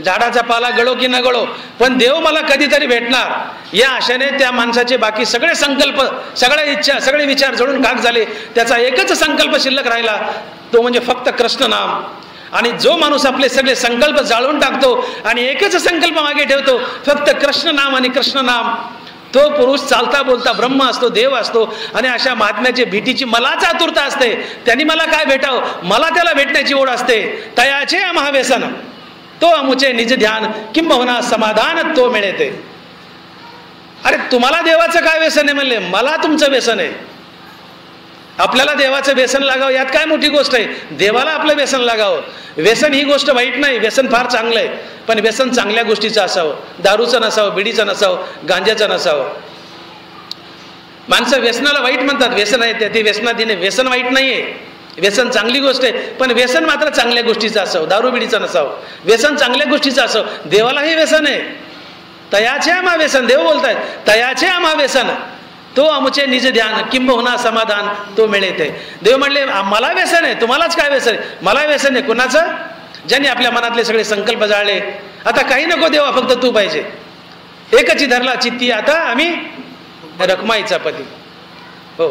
झाडाचा पाला गळो की न गळो, पण देव मला कधीतरी भेटणार. या आशेने त्या माणसाचे बाकी सगळे संकल्प, सगळ्या इच्छा, सगळे विचार जळून खाक झाले. त्याचा एकच संकल्प शिल्लक राहिला, तो म्हणजे फक्त कृष्णनाम. आणि जो माणूस आपले सगळे संकल्प जाळून टाकतो आणि एकच संकल्प मागे ठेवतो, फक्त कृष्णनाम आणि कृष्णनाम, तो पुरुष चालता बोलता ब्रह्म असतो, देव असतो. आणि अशा महात्म्याची भेटीची मलाच आतुरता असते. त्यांनी मला काय भेटावं, मला त्याला भेटण्याची ओढ असते. तयाचे महाव्यसन तो अमुचे निज ध्यान, किंबहुना समाधान तो मिळते. अरे तुम्हाला देवाचं काय व्यसन आहे? म्हणले, मला तुमचं व्यसन आहे. आपल्याला देवाचं व्यसन लागावं यात काय मोठी गोष्ट आहे? देवाला आपलं व्यसन लागावं. व्यसन ही गोष्ट वाईट नाही, व्यसन फार चांगलं आहे. पण व्यसन चांगल्या गोष्टीचं असावं. दारूचं नसावं, बिडीचं नसावं, गांजाचं नसावं. माणसं व्यसनाला वाईट म्हणतात. व्यसन आहे ते व्यसनात येणे, व्यसन वाईट नाहीये, व्यसन चांगली गोष्ट आहे. पण व्यसन मात्र चांगल्या गोष्टीचं असावं, दारू बिडीचं नसावं. व्यसन चांगल्या गोष्टीचं असावं. देवालाही व्यसन आहे. तयाचे आम्हा व्यसन, देव बोलतायत, तयाचे आम्हा व्यसन तो अमुचे निज ध्यान, किंबहुना समाधान तो मिळते. देव म्हणले, मला व्यसन आहे, तुम्हालाच काय व्यसन आहे? मला व्यसन आहे. कुणाचं? ज्यांनी आपल्या मनातले सगळे संकल्प जाळले. आता काही नको देवा, फक्त तू पाहिजे. एकची धरला चित्ती, आता आम्ही रखमाईचा पती. हो,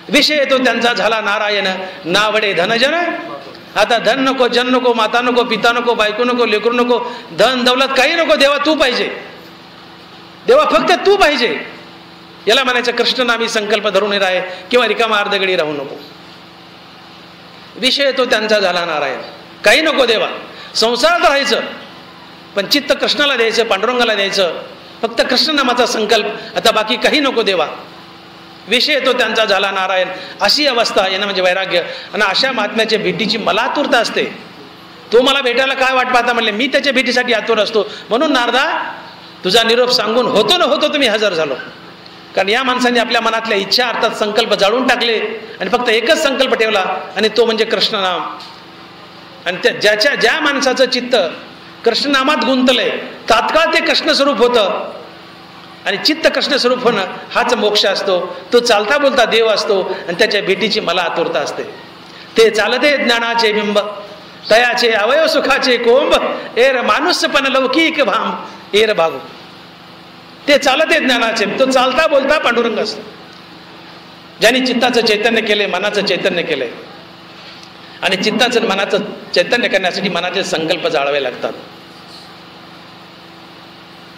विषय येतो त्यांचा झाला नारायण, नावडे धनजन. आता धन नको, जन नको, माता नको, पिता नको, बायको नको, लेकरू नको, धन दौलत काही नको. देवा तू पाहिजे. देवा फक्त तू पाहिजे. याला म्हणायचं कृष्णनामी संकल्प धरून राहे, किंवा रिकामा अर्धगडी राहू नको. विषय तो त्यांचा झाला नारायण. काही नको देवा, संसारात राहायचं पण चित्त कृष्णाला द्यायचं, पांडुरंगाला द्यायचं. फक्त कृष्णनामाचा संकल्प, आता बाकी काही नको देवा. विषय तो त्यांचा झाला नारायण. अशी अवस्था येणं म्हणजे वैराग्य. आणि अशा महात्म्याच्या भेटीची मला आतुरता असते. तो मला भेटायला काय वाट पाहता? म्हणले, मी त्याच्या भेटीसाठी आतुर असतो. म्हणून नारदा तुझा निरोप सांगून होतो न होतो तुम्ही हजर झालो. कारण या माणसाने आपल्या मनातल्या इच्छा अर्थात संकल्प जाळून टाकले आणि फक्त एकच संकल्प ठेवला आणि तो म्हणजे कृष्णनाम. आणि ज्या माणसाचं चित्त कृष्णनामात गुंतलंय तात्काळ ते कृष्णस्वरूप होतं. आणि चित्त कृष्णस्वरूप होणं हाच मोक्ष असतो. तो चालता बोलता देव असतो आणि त्याच्या भेटीची मला आतुरता असते. ते चालते ज्ञानाचे बिंब तयाचे अवयव सुखाचे कोंब एर मानुष्यपण लौकिक भाम एर भागू. ते चालते ज्ञानाचे, तो चालता बोलता पांडुरंग असतो. ज्यांनी चित्ताचं चैतन्य केले, मनाचं चैतन्य केलंय. आणि चित्ताचं मनाचं चैतन्य करण्यासाठी मनाचे संकल्प जाळावे लागतात.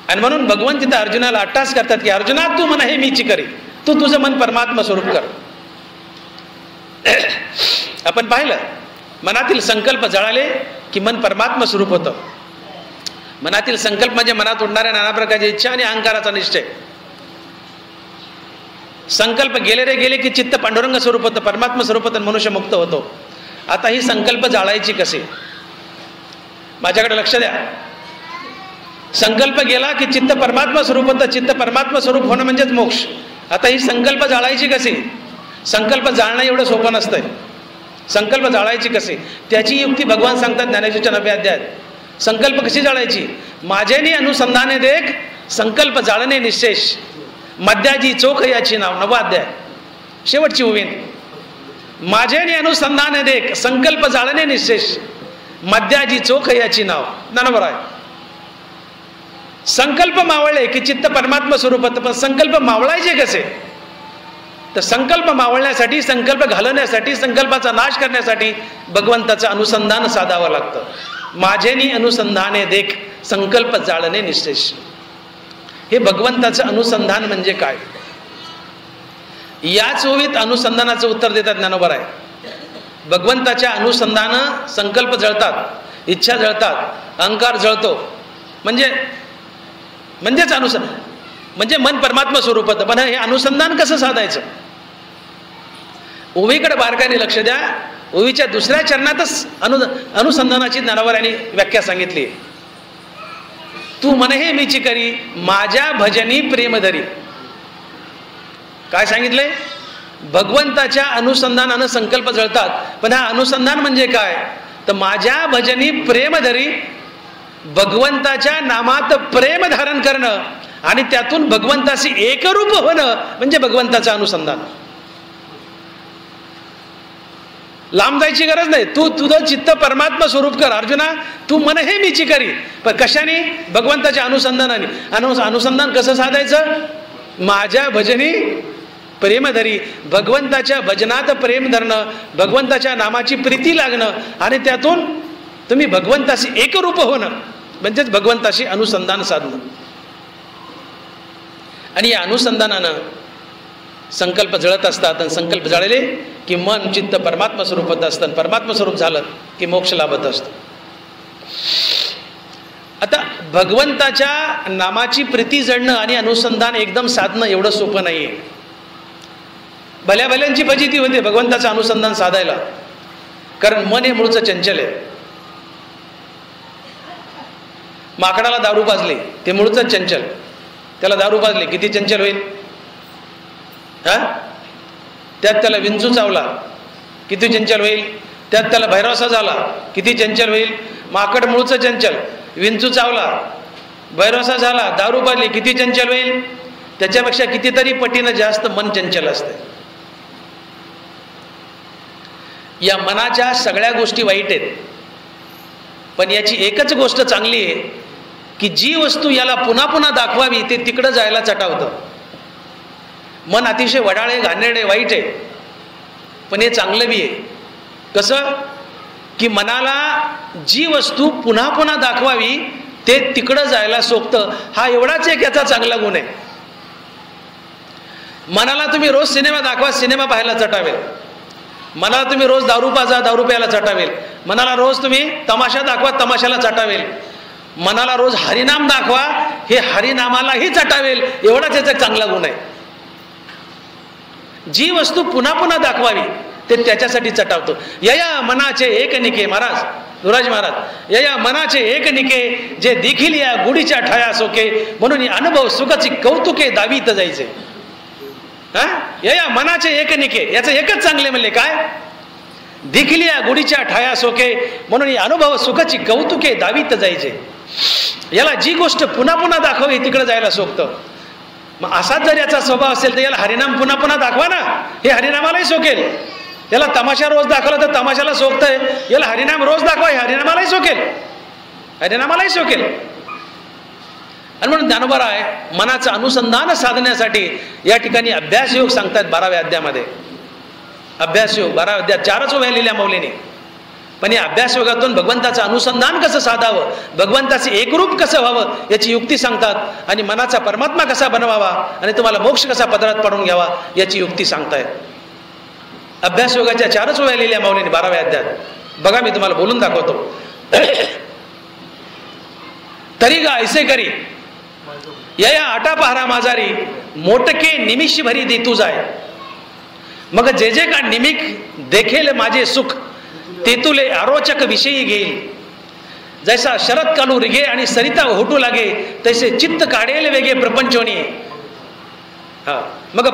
आणि म्हणून भगवान तिथं अर्जुनाला अट्टास करतात की अर्जुना तू मन हे मीची करी, तू तुझं मन परमात्मा स्वरूप कर. आपण पाहिलं मनातील संकल्प जळाले की मन परमात्मा स्वरूप होतं. मनातील संकल्प म्हणजे मनात उडणाऱ्या नाना प्रकारची इच्छा आणि अहंकाराचा निश्चय. संकल्प गेले रे गेले की चित्त पांडुरंग स्वरूप होतं, परमात्मा स्वरूप होतं, मनुष्य मुक्त होतो. आता ही संकल्प जाळायची कशी? माझ्याकडे लक्ष द्या. संकल्प गेला की चित्त परमात्मा स्वरूप होतं, चित्त परमात्मा स्वरूप होणं म्हणजेच मोक्ष. आता ही संकल्प जाळायची कशी? संकल्प जाळणं एवढं सोपं नसतंय. संकल्प जाळायची कशी त्याची युक्ती भगवान सांगतात ज्ञानेश्वरच्या 9व्या अध्यायात. संकल्प कशी जाळायची? माझेनी अनुसंधाने देख संकल्प जाळणे निशेष मध्याजी चोख याची नाव. 9वा अध्याय शेवटची उवीन. माझेनी अनुसंधाने देख संकल्प जाळणे निशेष मध्याजी चोख याची नाव. बरोबर आहे. संकल्प मावळले की चित्त परमात्मा स्वरूप होतं. पण संकल्प मावळायचे कसे? तर संकल्प मावळण्यासाठी, संकल्प घालवण्यासाठी, संकल्पाचा नाश करण्यासाठी भगवंताचं अनुसंधान साधावं लागतं. माझेनी अनुसंधाने देख संकल्प जाळणे निशेष. हे भगवंताचं अनुसंधान म्हणजे काय? याच ओवीत अनुसंधानाचं उत्तर देतात ज्ञानोबा आहे. भगवंताच्या अनुसंधान संकल्प जळतात, इच्छा जळतात, अहंकार जळतो. म्हणजेच अनुसंधान म्हणजे मन परमात्मा स्वरूप होतं. पण हे अनुसंधान कसं साधायचं? ओवीकडे बारकाईने लक्ष द्या. ओवीच्या 2ऱ्या चरणातच अनुसंधानाची ज्ञानोबारांनी व्याख्या सांगितली. तू मन हे मीची करी माझ्या भजनी प्रेमधरी. काय सांगितलंय? भगवंताच्या अनुसंधानानं संकल्प जळतात. पण हा अनुसंधान म्हणजे काय? तर माझ्या भजनी प्रेमधरी, भगवंताच्या नामात प्रेम धारण करणं आणि त्यातून भगवंताशी एकरूप होणं म्हणजे भगवंताचं अनुसंधान. लांब जायची गरज नाही. तू तुझं चित्त परमात्मा स्वरूप कर. अर्जुना तू मन हे मीची करी. पण कशाने? भगवंताच्या अनुसंधानाने. अनुसंधान कसं साधायचं? माझ्या भजनी प्रेमधरी, भगवंताच्या भजनात प्रेम धरणं, भगवंताच्या नामाची प्रीती लागणं आणि त्यातून तुम्ही भगवंताशी एकरूप होणं म्हणजेच भगवंताशी अनुसंधान साधणं. आणि या अनुसंधानानं संकल्प जळत असतात. आणि संकल्प जळले की मन चित्त परमात्मा स्वरूप होत असतं. परमात्मा स्वरूप झालं की मोक्ष लाभत असतो. आता भगवंताच्या नामाची प्रीती जडणं आणि अनुसंधान एकदम साधणं एवढं सोपं नाहीये. भल्या भल्यांची फजिती होते भगवंताचं अनुसंधान साधायला. कारण मन हे मूळचं चंचल आहे. माकडाला दारू पाजली ते मूळचं चंचल. त्याला दारू पाजली किती चंचल होईल? त्यात त्याला विंचू चावला किती चंचल होईल? त्यात त्याला भैरवसा झाला किती चंचल होईल? माकड मूळचं चंचल, विंचू चावला, भैरवसा झाला, दारू पाजली किती चंचल होईल? त्याच्यापेक्षा कितीतरी पटीनं जास्त मन चंचल असते. या मनाच्या सगळ्या गोष्टी वाईट आहेत. पण याची एकच गोष्ट चांगली आहे की जी वस्तू याला पुन्हा पुन्हा दाखवावी ते तिकडं जायला चटावतं. मन अतिशय वडाळे, घाणेरडे, वाईट आहे. पण हे चांगलं बी आहे. कसं? की मनाला जी वस्तू पुन्हा पुन्हा दाखवावी ते तिकडं जायला सोपतं. हा एवढाच एक याचा चांगला गुण आहे. मनाला तुम्ही रोज सिनेमा दाखवा, सिनेमा पाहायला चटावेल. मनाला तुम्ही रोज दारू पाजा, दारू प्यायला चटावेल. मनाला रोज तुम्ही तमाशा दाखवा, तमाशाला चटावेल. मनाला रोज हरिनाम दाखवा, हे हरिनामालाही चटावेल. एवढाच याचा चांगला गुण आहे. जी वस्तू पुन्हा पुन्हा दाखवावी ते त्याच्यासाठी चटावतो. यया मनाचे एक निके. महाराज दुराज महाराज, यया मनाचे एक निके जे देखील या गुढीच्या ठाया सोके. म्हणून अनुभव सुखाची कौतुके दावीत जायचे. या मनाचे एकनिके, याचं एकच चांगले म्हणले काय, दिखलिया गुढीच्या ठाया सोके, म्हणून अनुभव सुखाची कौतुके दावीत जायचे. याला जी गोष्ट पुन्हा पुन्हा दाखवावी तिकडे जायला सोकतं. मग असाच जर याचा स्वभाव असेल तर याला हरिनाम पुन्हा पुन्हा दाखवा ना, हे हरिनामालाही सोकेल. याला तमाशा रोज दाखवला तर तमाशाला सोकतंय, याला हरिनाम रोज दाखवा, हे हरिनामालाही सोकेल, हरिनामालाही सोकेल. आणि म्हणून ज्ञानोबा राय मनाचं अनुसंधान साधण्यासाठी या ठिकाणी अभ्यास योग सांगतात 12व्या अध्यायामध्ये. अभ्यास योग 12 अध्याय 4च ओव्या लिहिल्या मौलीने. पण या अभ्यास योगातून भगवंताचं अनुसंधान कसं साधावं, भगवंताचे एकरूप कसं व्हावं याची युक्ती सांगतात. आणि मनाचा परमात्मा कसा बनवावा आणि तुम्हाला मोक्ष कसा पदरात पडून घ्यावा याची युक्ती सांगतायत. अभ्यास योगाच्या 4च ओव्या लिहिल्या मौलीने 12व्या अध्यायात. बघा मी तुम्हाला बोलून दाखवतो. तरी गा ऐसे करी या आटा पहारा माझारी, मोटके निमिष भरी दे तू जाय. मग जे जे का निमिक देखेल माझे सुख, ते तुले आरोचक विषयी घेईल. जैसा शरद कालू रिगे आणि सरिता होटू लागे, तैसे चित्त काढेल वेगे प्रपंचोनी. मग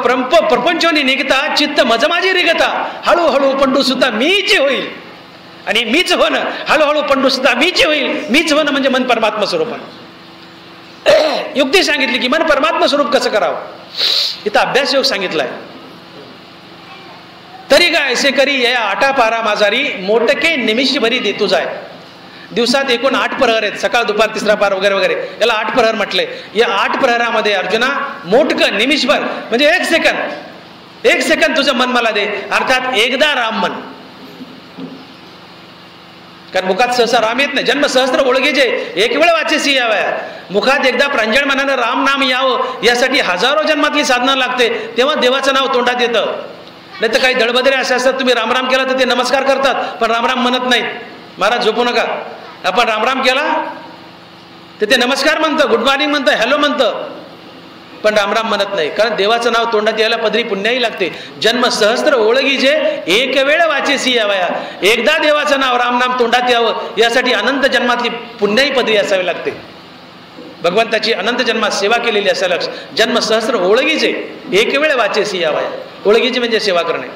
प्रपंचोनी निघता चित्त मजमाजी रिगता, हळूहळू पंडू सुद्धा मीच होईल. आणि मीच होणं, हळूहळू पंडू सुद्धा मीच होईल. मीच होणं म्हणजे मन परमात्मा स्वरूप. युक्ती सांगितली की मन परमात्मा स्वरूप कसं करावं, इथं अभ्यास योग सांगितलाय. तरी का ऐसे करी या आटा पारा माझारी, मोटके निमिष भरी दे तू जाय. दिवसात एकूण 8 प्रहर आहेत, सकाळ दुपार तिसरा पार वगैरे वगैरे, याला 8 प्रहर म्हटले. या 8 प्रहरामध्ये अर्जुना मोटकं निमिषभर म्हणजे 1 सेकंद तुझं मन मला दे, अर्थात एकदा राम मन. कारण मुखात सहसा राम येत नाही. जन्म सहस्त्र ओळखीचे एक वेळ वाचेसी यावया. मुखात एकदा प्रांजळ मनानं राम नाम यावं यासाठी हजारो जन्मातली साधना लागते, तेव्हा देवाचं नाव तोंडात येतं. नाही तर काही दळबदरे असे असतात, तुम्ही रामराम केला तर ते नमस्कार करतात पण रामराम म्हणत नाहीत. महाराज झोपू नका, आपण रामराम केला तर ते नमस्कार म्हणतं, गुड मॉर्निंग म्हणतं, हॅलो म्हणतं, पण रामराम म्हणत नाही. कारण देवाचं नाव तोंडात यायला पदरी पुण्याही लागते. जन्म सहस्त्र ओळखीचे एक वेळ वाचेसी यावया. एकदा देवाचं नाव रामनाम तोंडात यावं यासाठी अनंत जन्मातली पुण्याही पदरी असावी लागते. भगवंताची अनंत जन्मात सेवा केलेली असायला. जन्म सहस्त्र ओळखीचे एक वेळ वाचेसी यावया. ओळखीचे म्हणजे सेवा करणे.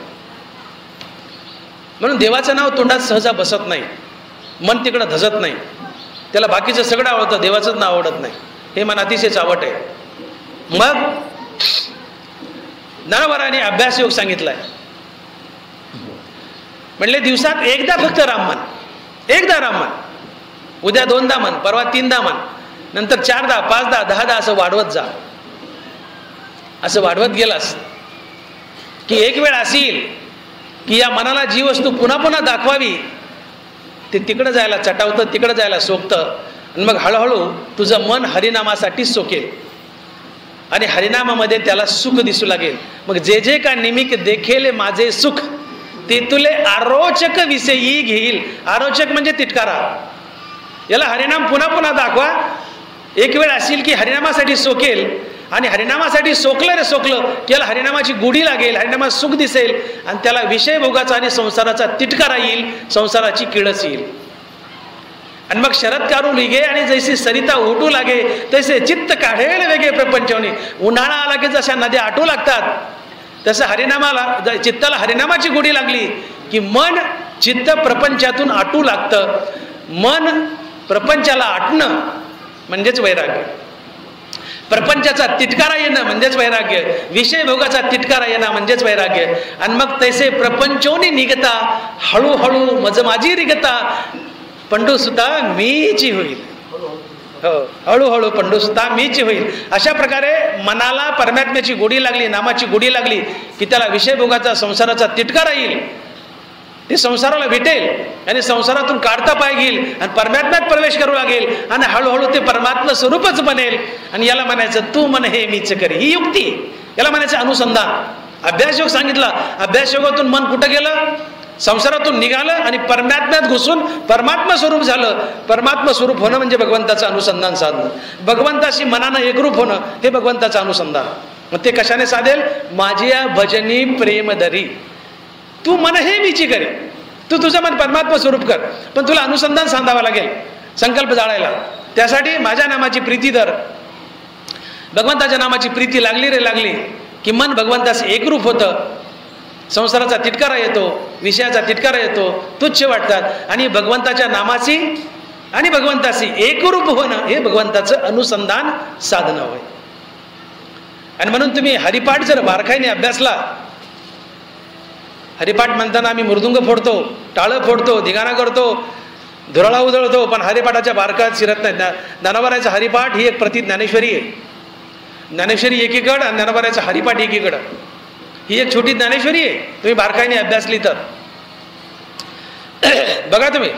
म्हणून देवाचं नाव तोंडात सहजा बसत नाही, मन तिकडं धजत नाही. त्याला बाकीचं सगळं आवडतं, देवाचंच नाव आवडत नाही. हे मन अतिशय चावट आहे. मग ज्ञानोबारांनी अभ्यास योग सांगितलाय. म्हणले दिवसात एकदा फक्त राम मन, एकदा राम मन, उद्या 2दा मन, परवा 3दा मन, नंतर 4दा 5दा 10दा असं वाढवत जा. असं वाढवत गेलास की एक वेळ अशी येईल की या मनाला जी वस्तू पुन्हा पुन्हा दाखवावी ते तिकडं जायला चटावतं, तिकडं जायला सोकतं. आणि मग हळूहळू तुझं मन हरिनामासाठीच सोकेल आणि हरिनामामध्ये त्याला सुख दिसू लागेल. मग जे जे का निमिक देखेल माझे सुख, ते तुले आरोचक विषयी घेईल. आरोचक म्हणजे तिटकारा. याला हरिनाम पुन्हा पुन्हा दाखवा. एक वेळ असेल की हरिनामासाठी सोकेल आणि हरिनामासाठी सोकलं रे सोकलं की याला हरिनामाची गुढी लागेल, हरिनामात सुख दिसेल आणि त्याला विषय भोगाचा आणि संसाराचा तिटकारा येईल, संसाराची किळस येईल. आणि मग शरद कारू लिगे आणि जैसे सरिता उठू लागे तैसे चित्त काढेल वेगे प्रपंचवणी. उन्हाळा आला की जशा नद्या आटू लागतात तसं हरिनामाला, चित्ताला हरिनामाची गुढी लागली की मन चित्त प्रपंचातून आटू लागतं. मन प्रपंचाला आटणं म्हणजेच वैराग्य. प्रपंचाचा तिटकारा येणं म्हणजेच वैराग्य. विषय भोगाचा तिटकारा येणं म्हणजेच वैराग्य. आणि मग तैसे प्रपंचोनी निघता हळूहळू मजमाजी रिगता, पंडू सुद्धा मीची होईल. हो, हळूहळू पंडू सुद्धा मीची होईल. अशा प्रकारे मनाला परमात्म्याची गोडी लागली, नामाची गोडी लागली की त्याला विषय भोगाचा संसाराचा तिटकारा येईल. ते संसाराला भेटेल आणि संसारातून काढता पाय घेईल आणि परमात्म्यात प्रवेश करू लागेल आणि हळूहळू ते परमात्मा स्वरूपच बनेल. आणि याला म्हणायचं तू मन हे मीच करी. ही युक्ती, याला म्हणायचं अनुसंधान. अभ्यासयोग सांगितला. अभ्यासयोगातून मन कुठं गेलं, संसारातून निघालं आणि परमात्म्यात घुसून परमात्मा स्वरूप झालं. परमात्मा स्वरूप होणं म्हणजे भगवंताचं अनुसंधान साधणं. भगवंताशी मनानं एकरूप होणं हे भगवंताचं अनुसंधान. मग ते कशाने साधेल, माझ्या भजनी प्रेम धरी. तू मन हे मीची करी. तू तुझं मन परमात्मा स्वरूप कर, पण तुला अनुसंधान सांधावं लागेल, संकल्प जाळायला. त्यासाठी माझ्या नामाची प्रीती धर. भगवंताच्या नामाची प्रीती लागली रे लागली की मन भगवंतास एकरूप होतं. संसाराचा तिटकारा येतो, विषयाचा तिटकारा येतो, तुच्छ वाटतात आणि भगवंताच्या नामाची आणि भगवंताशी एकरूप होणं हे भगवंताचं अनुसंधान साधनं होय. आणि म्हणून तुम्ही हरिपाठ जर बारकाईने अभ्यासला, हरिपाठ म्हणताना आम्ही मृदुंग फोडतो, टाळं फोडतो, धिगाणा करतो, धुराळा उधळतो, पण हरिपाठाच्या बारकात शिरत नाही. ज्ञानोबारायचा हरिपाठ ही एक प्रति ज्ञानेश्वरी आहे. ज्ञानेश्वरी एकीकडं आणि ज्ञानोबारायचा हरिपाठ एकीकडं. ही एक छोटी ज्ञानेश्वरी आहे, तुम्ही बारकाईने अभ्यासली तर. बघा तुम्ही,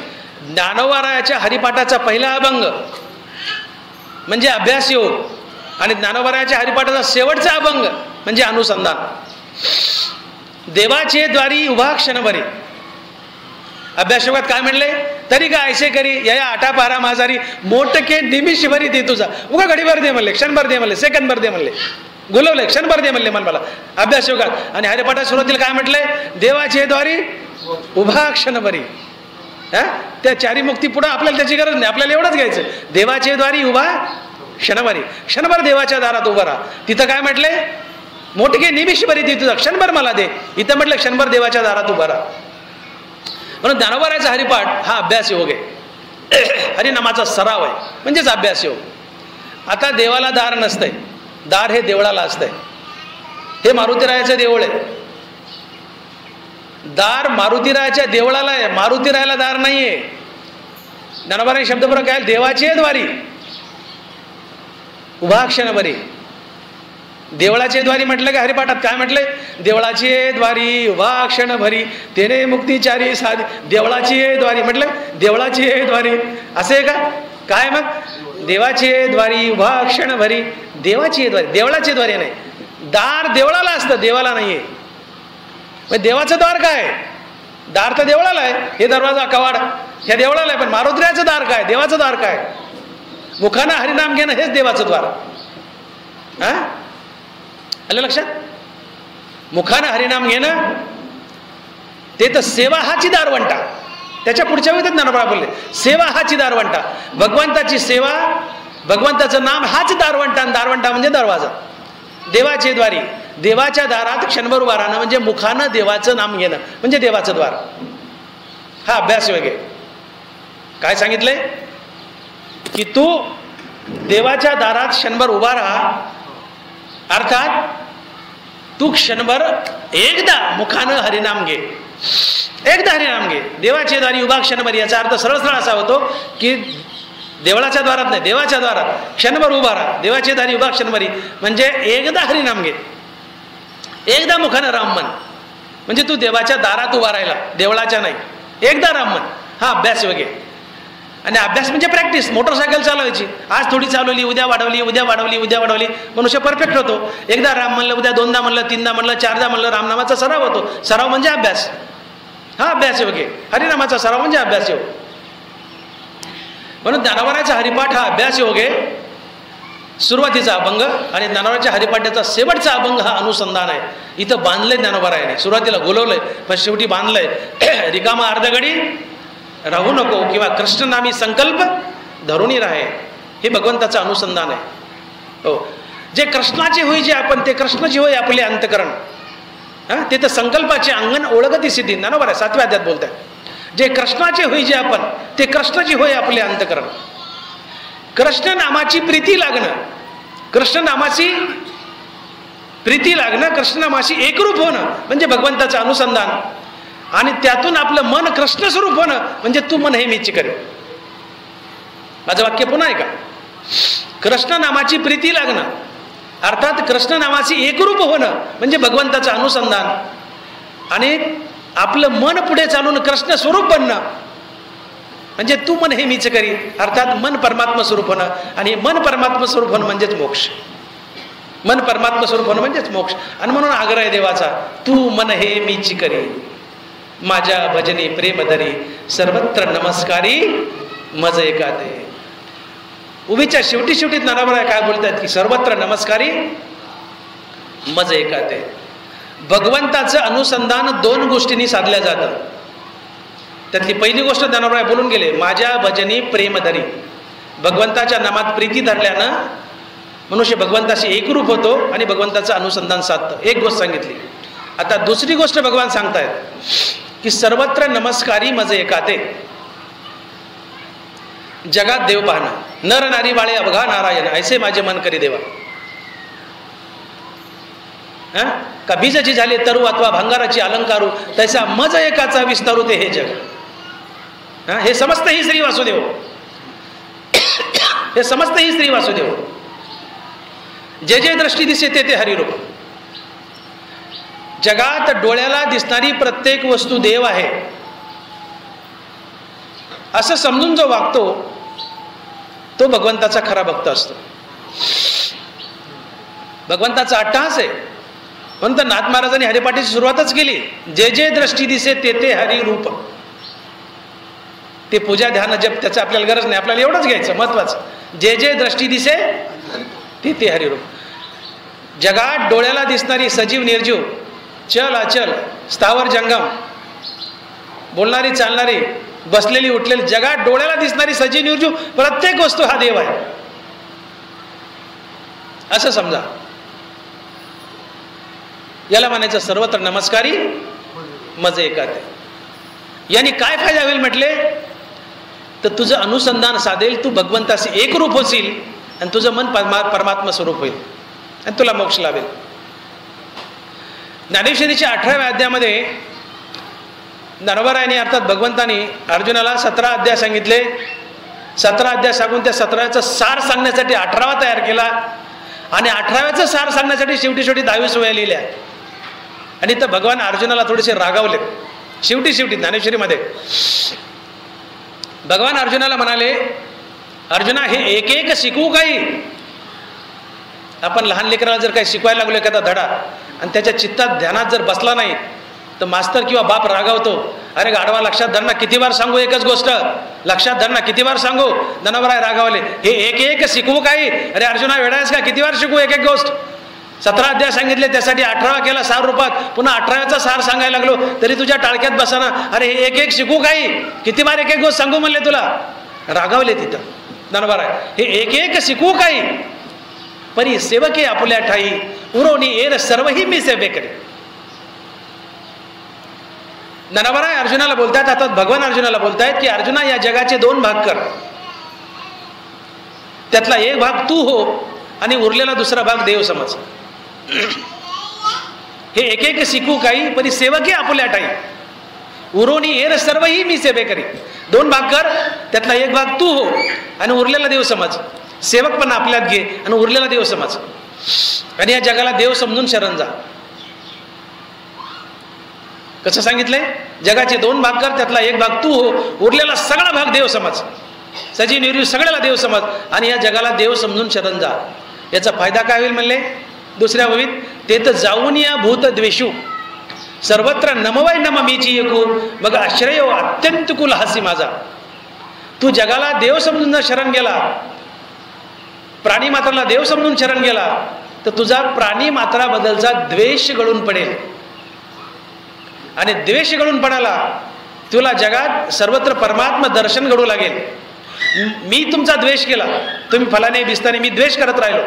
ज्ञानोबारायाच्या हरिपाठाचा पहिला अभंग म्हणजे अभ्यास योग आणि ज्ञानोबारायाच्या हरिपाठाचा शेवटचा अभंग म्हणजे अनुसंधान. देवाचे द्वारी उभा क्षणभरी. अभ्यासयोगात काय म्हणले, तरी का ऐसे करी या आटा पारा माझारी मोठके निमिषभरी दे तुझा. उगा घडीभर दे म्हणले, क्षणभर दे म्हणले, सेकंदभर दे म्हणले, गुलवले क्षणभर दे म्हणले मला अभ्यासयोगात. आणि हरिपाठात सुरुवातीला काय म्हटलंय, देवाचे द्वारी उभा क्षणभरी. त्या चारी मुक्ती पुढे आपल्याला त्याची गरज नाही, आपल्याला एवढंच घ्यायचं, देवाचे द्वारी उभा क्षणभरी. क्षणभर देवाच्या दारात उभा राहा. तिथं काय म्हटलंय, मोठके निमिषभरी दे तुझा, क्षणभर मला दे. इथं म्हटलं क्षणभर देवाच्या दारात उभा राहा. म्हणून ज्ञानोबारायचा हरिपाठ हा अभ्यास योग आहे, हरिनामाचा सराव आहे, म्हणजेच अभ्यास योग. आता देवाला दार नसतंय, दार हे देवळाला असतंय. हे मारुतीरायाचं देऊळ आहे. दार मारुतीरायाच्या देवळाला आहे, मारुतीरायाला दार नाहीये. ज्ञानोबाराय शब्दप्रयोग काय, देवाचे द्वारी उभा क्षणभरी. देवळाचे द्वारी म्हटलं का हरिपाठात काय म्हटलंय, देवळाचे द्वारी उभा क्षणभरी तेने मुक्तीचारी साधी. देवळाचे द्वारी म्हटलं, देवळाचे द्वारी असे का काय, मग देवाचे द्वारी उभा क्षणभरी. देवाचे द्वारी, देवळाचे द्वारी नाही. दार देवळाला असतं, देवाला नाहीये. देवाचं दार काय, दार तर देवळाला आहे. हे दरवाजा कवाड ह्या देवळाला आहे, पण मारुतीरायाचं दार काय, देवाचं दार काय. मुखानं हरिनाम घेणं हेच देवाचं द्वार. आलं लक्षात. मुखानं हरिनाम घेणं ते तर सेवा हाची दारवंटा. त्याच्या पुढच्या वेळी ज्ञानोबा बोलले, सेवा हाची दारवंटा. भगवंताची सेवा, भगवंताचं नाम हाच दारवंटा. दारवंटा म्हणजे दरवाजा. देवाचे द्वारी, देवाच्या दारात क्षणभर उभा राहणं म्हणजे मुखानं देवाचं नाम घेणं म्हणजे देवाचं द्वार. हा अभ्यास वगैरे काय सांगितलंय की तू देवाच्या दारात क्षणभर उभा राहा. अर्थात तू क्षणभर एकदा मुखानं हरिनाम घे, एकदा हरिनाम घे. देवाचे द्वारी उभा क्षणभर, याचा अर्थ सरळ सरळ असा होतो की देवळाच्या द्वारात नाही, देवाच्या द्वारात क्षणभर उभा राहा. देवाचे दारी उभा क्षणभरी म्हणजे एकदा हरिनाम घे, एकदा मुखानं राम म्हण. म्हणजे तू देवाच्या दारात उभा राहिला, देवळाच्या नाही, एकदा राम म्हण. हा अभ्यास वगैरे. आणि अभ्यास म्हणजे प्रॅक्टिस. मोटरसायकल चालवायची, आज थोडी चालवली, उद्या वाढवली, उद्या वाढवली, उद्या वाढवली, मनुष्य परफेक्ट होतो. एकदा राम म्हणलं, उद्या दोनदा म्हणलं, तीनदा म्हणलं, चारदा म्हणलं, रामनामाचा सराव होतो. सराव म्हणजे अभ्यास. हा अभ्यास योग आहे. हरिनामाचा सराव म्हणजे अभ्यास योग. म्हणून ज्ञानोबारायचा हरिपाठ हा अभ्यास योग आहे. सुरुवातीचा अभंग आणि ज्ञानोबारायच्या हरिपाठाचा शेवटचा अभंग हा अनुसंधान आहे. इथं बांधलंय ज्ञानोबारायाने, सुरुवातीला बोलवलंय पण शेवटी बांधलंय. रिकामा अर्धगडी राहू नको किंवा कृष्णनामी संकल्प धरूनी राहे, हे भगवंताचं अनुसंधान आहे. हो, जे कृष्णाचे होई जे आपण, ते कृष्णाचे होय आपले अंतकरण. ते तर संकल्पाचे अंगण ओळखती सिद्धी. ज्ञानोबा 7व्या अध्यायात बोलताय, जे कृष्णाचे होई जे आपण, ते कृष्णाचे होय आपले अंतकरण. कृष्ण नामाची प्रीती लागणं, कृष्ण नामाची प्रीती लागणं, कृष्ण नामाशी एकरूप होणं म्हणजे भगवंताचं अनुसंधान. आणि त्यातून आपलं मन कृष्ण स्वरूप होणं म्हणजे तू मन हे मीच करे. माझं वाक्य पुन्हा ऐका. कृष्ण नामाची प्रीती लागणं अर्थात कृष्ण नामाची एकरूप होणं म्हणजे भगवंताचं अनुसंधान. आणि आपलं मन पुढे चालून कृष्ण स्वरूप बनणं म्हणजे तू मन हे मीच करी, अर्थात मन परमात्मा स्वरूप होणं. आणि मन परमात्मा स्वरूप होणं म्हणजेच मोक्ष. मन परमात्मा स्वरूप होणं म्हणजेच मोक्ष. आणि म्हणून आग्रह आहे देवाचा, तू मन हे मीच करी, माझ्या भजनी प्रेम धरी, सर्वत्र नमस्कारी मज एका दे. उभीच्या शेवटी शेवटी ज्ञानोबा काय बोलतात की सर्वत्र नमस्कारी मज एका दे. भगवंताचं अनुसंधान दोन गोष्टींनी साधल्या जातं. त्यातली पहिली गोष्ट ज्ञानोबा बोलून गेले, माझ्या भजनी प्रेम धरी. भगवंताच्या नामात प्रीती धरल्यानं मनुष्य भगवंताशी एकरूप होतो आणि भगवंताचं अनुसंधान साधतं. एक गोष्ट सांगितली. आता दुसरी गोष्ट भगवान सांगतायत की सर्वत्र नमस्कारी मज एकाते, जगात देव पाहणं, नर नारी बाळे अवघा नारायण, ऐसे माझे मन करी देवा. का बीजाची झाले तरू अथवा भंगाराची अलंकारू, तैसा मज एकाचा विस्तारू ते हे जग. हे समस्त ही श्री वासुदेव, हे समस्त ही श्री वासुदेव. जे जे दृष्टी दिसे ते ते हरिरूप. जगात डोळ्याला दिसणारी प्रत्येक वस्तू देव आहे असं समजून जो वागतो तो भगवंताचा खरा भक्त असतो. भगवंताचा अट्टहास आहे. म्हणून तर नाथ महाराजांनी हरिपाठीची सुरुवातच केली, जे जे दृष्टी दिसे ते ते हरिरूप. ते पूजा ध्यान जप त्याचं आपल्याला गरज नाही, आपल्याला एवढंच घ्यायचं महत्वाचं, जे जे दृष्टी दिसे ते ते हरिरूप. जगात डोळ्याला दिसणारी सजीव निर्जीव, चल अचल, स्थावर जंगम, बोलणारी चालणारी बसलेली उठलेली, जगात डोळ्याला दिसणारी सजीव निर्जीव प्रत्येक वस्तू हा देव आहे असं समजा. याला म्हणायचं सर्वत्र नमस्कारी मज एकाते. याने काय फायदा होईल म्हटले तर तुझं अनुसंधान साधेल, तू भगवंताशी एकरूप होशील आणि तुझं मन परमात्मा स्वरूप होईल आणि तुला मोक्ष लाभेल. ज्ञानेश्वरीच्या 18व्या अध्यायामध्ये नरवरायाने अर्थात भगवंतानी अर्जुनाला 17 अध्याय सांगितले. 17 अध्याय सांगून त्या 17व्याचा सार सांगण्यासाठी 18वा तयार केला आणि 18व्याचं सार सांगण्यासाठी शेवटी 22 वह्या लिहिल्या. आणि तर भगवान अर्जुनाला थोडेसे रागावले शेवटी ज्ञानेश्वरीमध्ये. भगवान अर्जुनाला म्हणाले, अर्जुना हे एक एक शिकवू काही. आपण लहान लेकराला जर काही शिकवायला लागलो एखादा धडा आणि त्याच्या चित्तात ध्यानात जर बसला नाही तर मास्तर किंवा बाप रागावतो, अरे गाढवा लक्षात धर ना, किती वार सांगू एकच गोष्ट, लक्षात धर ना, किती वार सांगू. धनवराय रागावले, हे एक एक शिकवू काही. अरे अर्जुना वेडायस का, किती वार शिकवू एक एक गोष्ट. 17 अध्याय सांगितले त्यासाठी 18वा केला सार रूपात, पुन्हा 18व्याचा सार सांगायला लागलो तरी तुझ्या टाळक्यात बसाना. अरे हे एक एक शिकू काही, किती बार एक एक गोष्ट सांगू म्हणले तुला. रागावले तिथं धनवराय, हे एक एक शिकवू काही. परी सेवके आपुल्या ठाई, उरोनी एर सर्वही मी सेवे करे. धनवराय अर्जुनाला बोलतायत, आता भगवान अर्जुनाला बोलतायत की अर्जुना या जगाचे 2 भाग कर, त्यातला एक भाग तू हो आणि उरलेला दुसरा भाग देव समज. हे एक एक शिकू काही, परी सेवके आपुल्या ठाई, उरोनी एर सर्वही मी सेवे करी. 2 भाग कर, त्यातला एक भाग तू हो आणि उरलेला देव समज. सेवक पण आपल्यात घे आणि उरलेला देव समज आणि या जगाला देव समजून शरण जा. कसं सांगितलंय, जगाचे 2 भाग कर, त्यातला एक भाग तू हो, उरलेला सगळा भाग देव समज. सजीव निर्जीव सगळ्याला देव समज आणि या जगाला देव समजून शरण जा. याचा फायदा काय होईल म्हणले दुसऱ्या ओळीत, ते तर जाऊन या भूत द्वेषू सर्वत्र नमवय नम मीची एकू, मग आश्रय अत्यंत कुल हासी माझा. तू जगाला देव समजून जर शरण गेला, प्राणी मात्राला देव समजून शरण गेला तर तुझा प्राणी मात्राबद्दलचा द्वेष गळून पडेल आणि द्वेष गळून पडाला तुला जगात सर्वत्र परमात्मा दर्शन घडू लागेल. मी तुमचा द्वेष केला, तुम्ही फलाने बिस्ताने मी द्वेष करत राहिलो,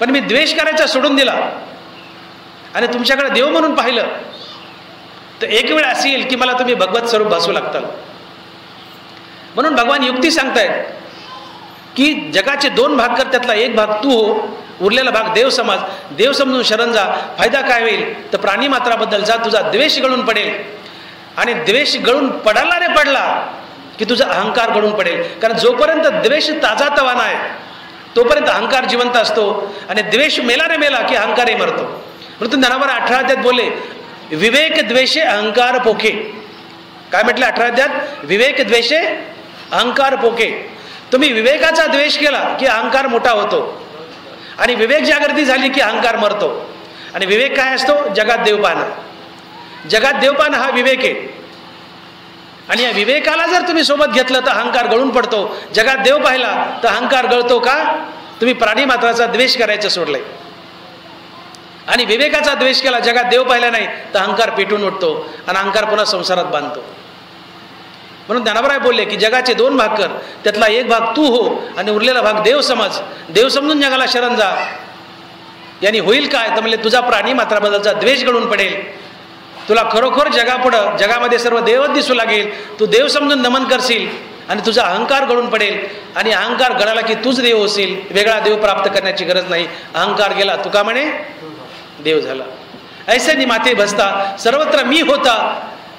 पण मी द्वेष करायचा सोडून दिला आणि तुमच्याकडे देव म्हणून पाहिलं तर एक वेळ अशी येईल की मला तुम्ही भगवत स्वरूप भासू लागताल. म्हणून भगवान युक्ती सांगतायत की जगाचे 2 भाग कर, त्यातला एक भाग तू हो, उरलेला भाग देव समाज. देव समजून शरण जा. फायदा काय होईल तर प्राणी मात्राबद्दलचा तुझा द्वेष गळून पडेल आणि द्वेष गळून पडायला रे पडला की तुझा अहंकार गळून पडेल. कारण जोपर्यंत द्वेष ताजा तवाना आहे तोपर्यंत अहंकार जिवंत असतो आणि द्वेष मेला रे मेला की अहंकारही मरतो. म्हणून धनावर 18 अध्यायात बोलले, विवेक द्वेषे अहंकार पोखे. काय म्हटलं 18 अध्यायात, विवेक द्वेषे अहंकार पोखे. तुम्ही विवेकाचा द्वेष केला की अहंकार मोठा होतो आणि विवेक जागृती झाली की अहंकार मरतो. आणि विवेक काय असतो, जगात देव पाहणं. जगात देव पाहणं हा विवेक आहे आणि या विवेकाला जर तुम्ही सोबत घेतलं तर अहंकार गळून पडतो. जगात देव पाहिला तर अहंकार गळतो का, तुम्ही प्राणी मात्राचा द्वेष करायचं सोडलंय आणि विवेकाचा द्वेष केला, जगात देव पाहिला नाही तर अहंकार पेटून उठतो आणि अहंकार पुन्हा संसारात बांधतो. म्हणून ज्ञानोबराय बोलले की जगाचे 2 भाग कर, त्यातला एक भाग तू हो आणि उरलेला भाग देव समज. देव समजून जगाला शरण जा. यांनी होईल काय तर म्हणले तुझा प्राणी मात्राबद्दलचा द्वेष गळून पडेल. तुला खरोखर जगापुढं जगामध्ये सर्व देवच दिसू लागेल. तू देव समजून नमन करशील आणि तुझा अहंकार गळून पडेल. आणि अहंकार गळाला की तूच देव होशील. वेगळा देव प्राप्त करण्याची गरज नाही. अहंकार गेला तुका म्हणे देव झाला. ऐसे नि माते भसता सर्वत्र मी होता.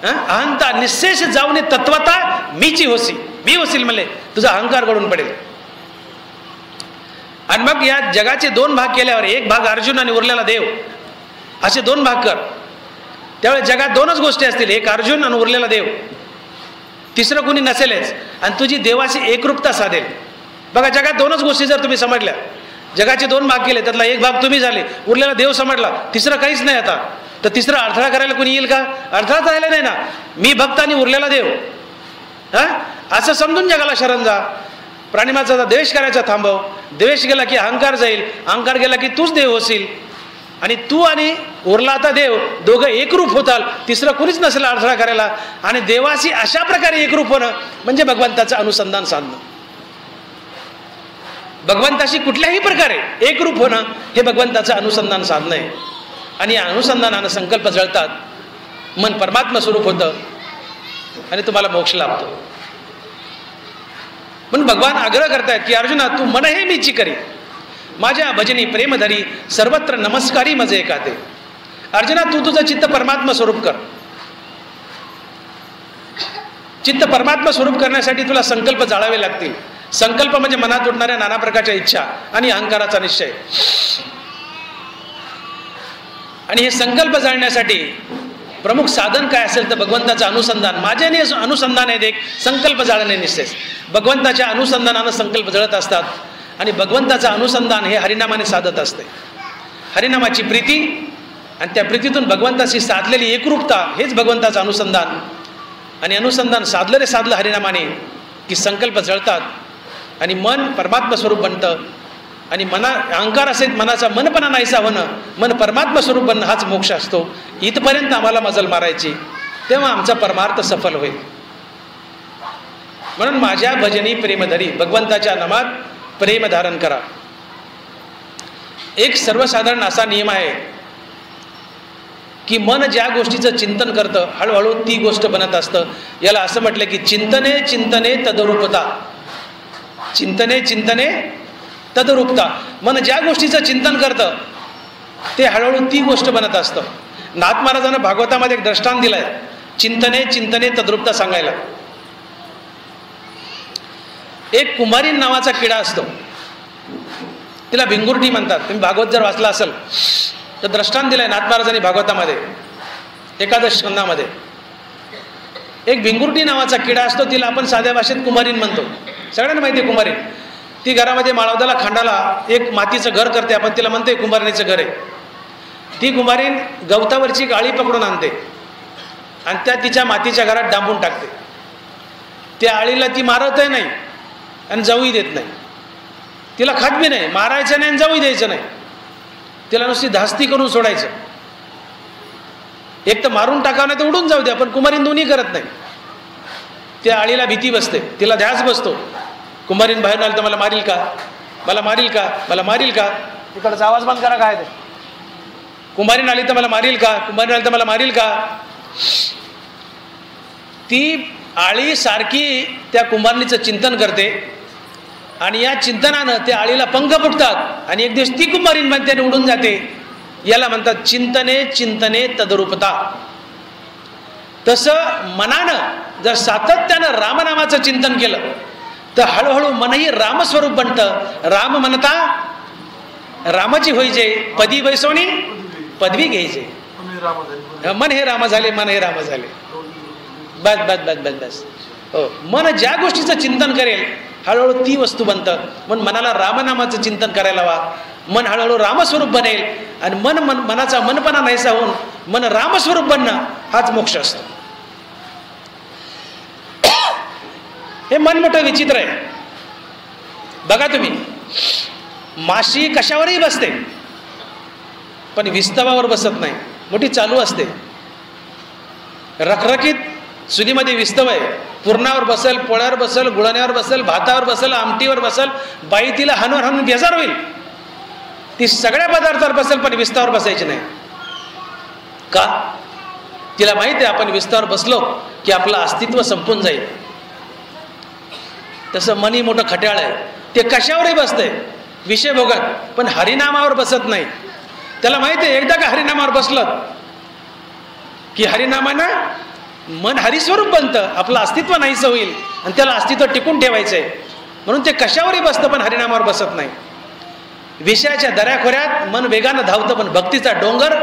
अहंता निशेष जाऊन तत्वता मीची होसी. मी होशील म्हणले तुझा अहंकार गळून पडेल. आणि मग या जगाचे 2 भाग केल्यावर एक भाग अर्जुन आणि उरलेला देव असे 2 भाग कर. त्यावेळेस जगात 2च गोष्टी असतील, एक अर्जुन आणि उरलेला देव. तिसरं कुणी नसेलच आणि तुझी देवाची एकरूपता साधेल. बघा जगात 2च गोष्टी जर तुम्ही समजल्या, जगाचे 2 भाग केले त्यातला एक भाग तुम्ही झाले, उरलेला देव समजला, तिसरं काहीच नाही आता. तर तिसरा अडथळा करायला कोणी येईल का? अडथळाच राहिला नाही ना. मी भक्त आणि उरलेला देव असं समजून जगाला शरण जा. प्राणीमात्राचा द्वेष करायचा थांबव. द्वेष गेला की अहंकार जाईल. अहंकार गेला की तूच देव होशील. आणि तू आणि उरला आता देव दोघं एकरूप होताल. तिसरं कुणीच नसेल अडथळा करायला. आणि देवाशी अशा प्रकारे एकरूप होणं म्हणजे भगवंताचं अनुसंधान साधणं. भगवंताशी कुठल्याही प्रकारे एकरूप होणं हे भगवंताचं अनुसंधान साधणं आहे. आणि या अनुसंधानानं संकल्प जळतात, मन परमात्मा स्वरूप होतं आणि तुम्हाला मोक्ष लाभतो. म्हणून भगवान आग्रह करतायत की अर्जुना तू मन हे मीची करी, माझ्या भजनी प्रेमधरी सर्वत्र नमस्कारी मजे एकाते. अर्जुना तू तुझं चित्त परमात्मा स्वरूप कर. चित्त परमात्मा स्वरूप करण्यासाठी तुला संकल्प जाळावे लागतील. संकल्प म्हणजे मनात उठणाऱ्या नाना प्रकारच्या इच्छा आणि अहंकाराचा निश्चय. आणि हे संकल्प जाळण्यासाठी प्रमुख साधन काय असेल तर भगवंताचं अनुसंधान. माझ्याने अनुसंधान आहे एक संकल्प जाळणे निश्चय. भगवंताच्या अनुसंधानानं संकल्प जळत असतात आणि भगवंताचं अनुसंधान हे हरिनामाने साधत असते. हरिनामाची प्रीती आणि त्या प्रीतीतून भगवंताशी साधलेली एकरूपता हेच भगवंताचं अनुसंधान. आणि अनुसंधान साधलं हरिनामाने की संकल्प जळतात आणि मन परमात्मा स्वरूप बनतं. आणि अहंकार असेल मनाचा मनपणा नाहीसा होणं, मन परमात्मा स्वरूप बनणं हाच मोक्ष असतो. इथपर्यंत आम्हाला मजल मारायची, तेव्हा आमचा परमार्थ सफल होईल. म्हणून माझ्या भजनी प्रेमधरी, भगवंताच्या नामात प्रेम धारण करा. एक सर्वसाधारण असा नियम आहे की मन ज्या गोष्टीचं चिंतन करतं हळूहळू ती गोष्ट बनत असतं. याला असं म्हटलं की चिंतने चिंतने तदरूपता. चिंतने चिंतने तदरूपता. मन ज्या गोष्टीचं चिंतन करतं ते हळूहळू ती गोष्ट बनत असतं. नाथ महाराजांना भागवतामध्ये एक दृष्टांत दिलाय चिंतने चिंतने तद्रूपता सांगायला. एक कुंभारीण नावाचा किडा असतो, तिला भिंगुरटी म्हणतात. तुम्ही भागवत जर वाचला असेल तर दृष्टांत दिलाय नाथ महाराजांनी भागवतामध्ये एकादश स्कंदामध्ये. एक भिंगुरटी नावाचा किडा असतो, तिला आपण साध्या भाषेत कुंभारीण म्हणतो. सगळ्यांना माहिती आहे कुंभारीण. ती घरामध्ये माळवदाला खांडाला एक मातीचं घर करते, आपण तिला म्हणते कुंभारणीचं घर आहे. ती कुंभारीण गवतावरची गाळी पकडून आणते आणि त्या तिच्या मातीच्या घरात डांबून टाकते. त्या आळीला ती मारतही नाही आणि जाऊही देत नाही. तिला खात बी नाही, मारायचं नाही आणि जाऊही द्यायचं नाही. तिला नुसती धास्ती करून सोडायचं. एक तर मारून टाकावं नाही तर उडून जाऊ द्या, पण कुंभारीण दोन्ही करत नाही. त्या आळीला भीती बसते, तिला ध्यास बसतो. कुंभारीण बाहेर आली तर मला मारील का, मला मारील का, मला मारील का. तिकडचा आवाज बंद करा. काय ते कुंभारीण आली तर मला मारील का, कुंभारीण आली तर मला मारील का. ती आळी सारखी त्या कुंभारणीचं चिंतन करते आणि या चिंतनानं त्या आळीला पंख फुटतात आणि एक दिवस ती कुंभारीण म्हणते आणि उडून जाते. याला म्हणतात चिंतने चिंतने तदरूपता. तसं मनानं जर सातत्यानं रामनामाचं चिंतन केलं तर हळूहळू मनही रामस्वरूप बनतं. राम म्हणता रामाची होईजे, पदी बैसोनी पदवी घ्यायचे. मन हे राम झाले, मन हे राम झाले. बस बस बस बस बस. हो, मन ज्या गोष्टीचं चिंतन करेल हळूहळू ती वस्तू बनतं. म्हणून मनाला रामनामाचं चिंतन करायला हवा. मन हळूहळू रामस्वरूप बनेल आणि मनाचा मनपणा नाहीसा होऊन मन रामस्वरूप बनणं हाच मोक्ष असतो. हे मन मोठं विचित्र आहे. बघा तुम्ही, माशी कशावरही बसते पण विस्तवावर बसत नाही. मोठी चालू असते, रखरखीत चुलीमध्ये विस्तव आहे, पुरणावर बसल, पोळ्यावर बसल, गुळण्यावर बसल, भातावर बसल, आमटीवर बसल, बाई तिला हाणून हाणून बेजार होईल. ती सगळ्या पदार्थावर बसेल पण विस्तावर बसायची नाही. का? तिला माहिती आहे आपण विस्तावर बसलो की आपलं अस्तित्व संपून जाईल. तसं मनी मोठं खट्याळ आहे, ते कशावरही बसतंय विषय भोगत, पण हरिनामावर बसत नाही. त्याला माहिती आहे एकदा का हरिनामावर बसलं की हरिनामानं मन हरिस्वरूप बनतं, आपलं अस्तित्व नाहीसं होईल आणि त्याला अस्तित्व टिकून ठेवायचं आहे. म्हणून ते कशावरही बसतं पण हरिनामावर बसत नाही. विषयाच्या दऱ्याखोऱ्यात मन वेगानं धावतं, पण भक्तीचा डोंगर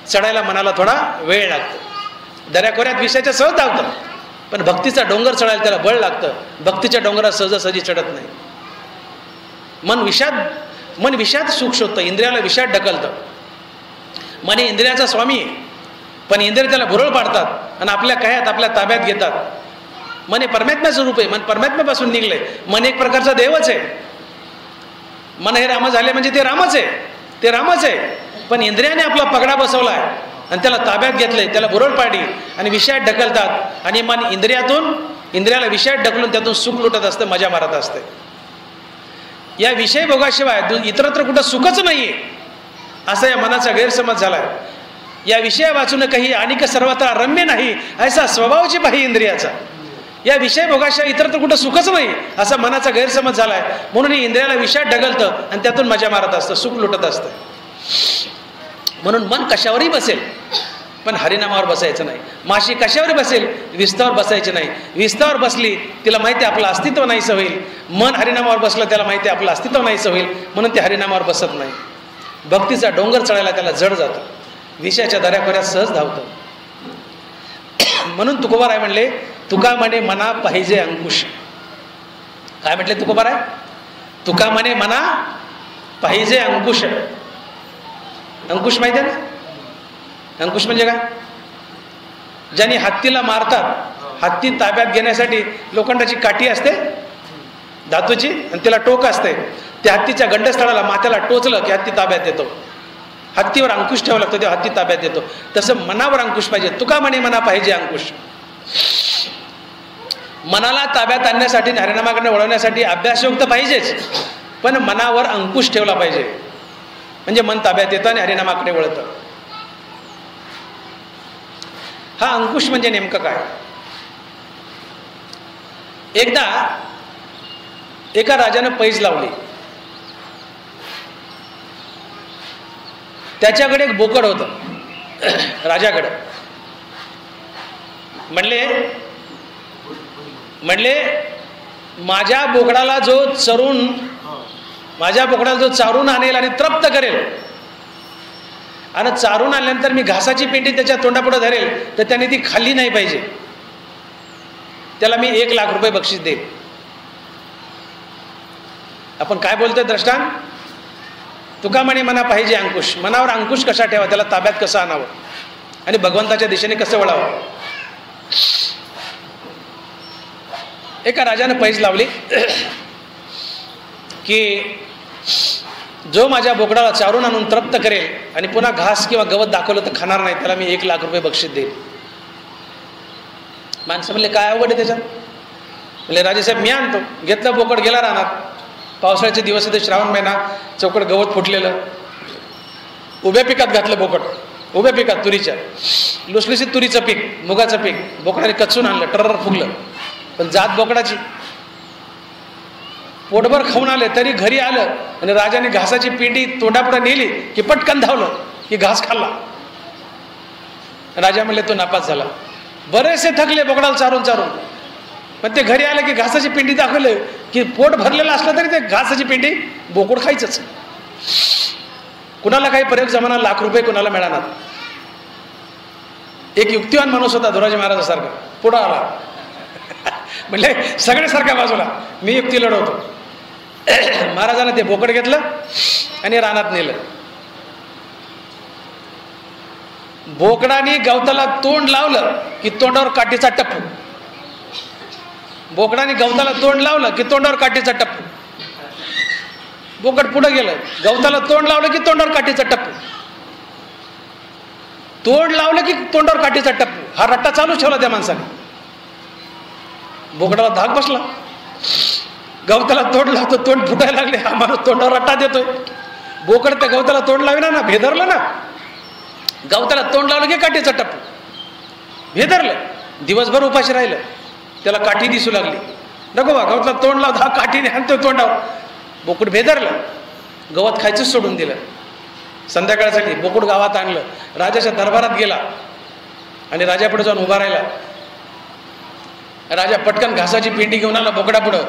चढायला मनाला थोडा वेळ लागतो. दऱ्याखोऱ्यात विषयाच्या सहज धावतं, पण भक्तीचा डोंगर चढायला त्याला बळ लागतं. भक्तीच्या डोंगरात सहजासहजी चढत नाही. मन विषाद सुख शोधतं, इंद्रियाला विषाद ढकलतं. मन हे इंद्रियाचा स्वामी आहे, पण इंद्रिय त्याला भुरळ पाडतात आणि आपल्या कायात आपल्या ताब्यात घेतात. मन हे परमात्म्याचं रूप आहे, मन परमात्म्यापासून निघलंय. मन एक प्रकारचा देवच आहे. मन हे राम झाले म्हणजे ते रामच आहे, ते रामच आहे. पण इंद्रियाने आपला पगडा बसवला आहे आणि त्याला ताब्यात घेतलंय, त्याला भुरळ पाडली आणि विषयात ढकलतात. आणि मन इंद्रियाला विषयात ढकलून त्यातून सुख लुटत असतं, मजा मारत असते. या विषय भोगाशिवाय इतरत्र कुठं सुखच नाहीये असा या मनाचा गैरसमज झालाय. या विषय वाचून काही अनिक सर्वत्र रम्य नाही असा स्वभावची पाही इंद्रियाचा. या विषय भोगाशिवाय इतरत्र कुठं सुखच नाही असा मनाचा गैरसमज झालाय. म्हणून इंद्रियाला विषयात ढकलतं आणि त्यातून मजा मारत असतं, सुख लुटत असतं. म्हणून मन कशावरही बसेल पण हरिनामावर बसायचं नाही. माशी कशावर बसेल? विस्तावर बसायचे नाही. विस्तावर बसली तिला माहिती आहे आपलं अस्तित्व नाहीसं होईल. मन हरिनामावर बसलं त्याला माहिती आहे आपलं अस्तित्व नाहीसं होईल, म्हणून ते हरिनामावर बसत नाही. भक्तीचा डोंगर चढायला त्याला जड जातं, विषयाच्या दऱ्याखोऱ्यात सहज धावतं. म्हणून तुकोबाराय म्हणले, तुका म्हणे मना पाहिजे अंकुश. काय म्हटले तुकोबाराय? तुका म्हणे मना पाहिजे अंकुश. अंकुश माहिती आहे ना? अंकुश म्हणजे काय? ज्यांनी हत्तीला मारतात, हत्ती ताब्यात घेण्यासाठी लोखंडाची काठी असते धातूची आणि त्याला टोक असते. त्या हत्तीच्या गंडस्थळाला माथ्याला टोचलं की हत्ती ताब्यात येतो. हत्तीवर अंकुश ठेवावं लागतं तेव्हा हत्ती ताब्यात येतो. तसं मनावर अंकुश पाहिजे. तुका म्हणे मना पाहिजे अंकुश. मनाला ताब्यात आणण्यासाठी, हरिनामाकडे वळवण्यासाठी अभ्यासयुक्त पाहिजेच, पण मनावर अंकुश ठेवला पाहिजे. म्हणजे मन ताब्यात येतं आणि हरिनामाकडे वळतं. हा अंकुश म्हणजे नेमकं काय? एकदा एका राजानं पैज लावली. त्याच्याकडे एक बोकड होतं राजाकडे. म्हणले माझ्या बोकडाला जो चारून आणेल आणि तृप्त करेल आणि चारून आणल्यानंतर मी घासाची पेंडी त्याच्या तोंडापुढे धरेल तर त्याने ती खाल्ली नाही पाहिजे, त्याला मी 1 लाख रुपये बक्षीस देईल. आपण काय बोलतोय द्रष्टांत? तुका म्हणे मना पाहिजे अंकुश. मनावर अंकुश कसा ठेवा, त्याला ताब्यात कसं आणावं आणि भगवंताच्या दिशेने कसं वळावं. एका राजाने पैज लावली की जो माझ्या बोकडाला चारून आणून तृप्त करेल आणि पुन्हा घास किंवा गवत दाखवलं तर खाणार नाही, त्याला मी 1 लाख रुपये बक्षीस देईल. माणसं म्हणले काय अवघड आहे त्याच्यात? म्हणले राजेसाहेब मी आणतो. घेतलं बोकड, गेला रानात. पावसाळ्याचे दिवस होते, श्रावण महिना, चौकड गवत फुटलेलं. उभ्या पिकात घातलं बोकड, उभ्या पिकात तुरीच्या, लुसलुसीत तुरीचं पीक, मुगाचं पीक बोकडाने कचून आणलं, टर्र फुगलं. पण जात बोकडाची. पोटभर खाऊन आले तरी घरी आलं आणि राजाने घासाची पेंडी तोंडापुढे नेली की पटकन धावलं की घास खाल्ला. राजा म्हणले तो नापास झाला. बरेचसे थकले बोकडाला चारून चारून, पण ते घरी आले की घासाची पेंडी दाखवले की पोट भरलेलं असलं तरी ते घासाची पेंडी बोकड खायचंच. कुणाला काही प्रयोग जमाना, लाख रुपये कुणाला मिळाणार. एक युक्तिवान माणूस होता धुराजी महाराजासारखा, पुढं आला. म्हणले सगळे सारख्या बाजूला, मी युक्ती लढवतो. महाराजांना ते बोकड घेतलं आणि रानात नेलं. बोकडाने गवताला तोंड लावलं की तोंडावर काठीचा टप्पू. बोकडाने गवताला तोंड लावलं की तोंडावर काठीचा टप्पू. बोकड पुढे गेलं, गवताला तोंड लावलं की तोंडावर काठीचा टप्पू. तोंड लावलं की तोंडावर काठीचा टप्पू. हा रट्टा चालू ठेवला त्या माणसाने. बोकडाला धाक बसला. गवताला तोंड लावतो, तोंड फुटायला लागले. हा माणूस तोंडावर रट्टा देतोय. बोकड त्या गवताला तोंड लाविना ना, भेदरलं ना. गवताला तोंड लावलं की काठीचा टप्पू, भेदरलं. दिवसभर उपाशी राहिलं. त्याला काठी दिसू लागली. नको बा, गवताला तोंड लावत, हा काठीने आणतो तोंडावर. बोकड भेदरलं. गवत खायचंच सोडून दिलं. संध्याकाळसाठी बोकड गावात आणलं. राजाच्या दरबारात गेला आणि राजापुढे जाऊन उभा राहिला. राजा पटकन घासाची पिंडी घेऊन आला बोकडापुढं.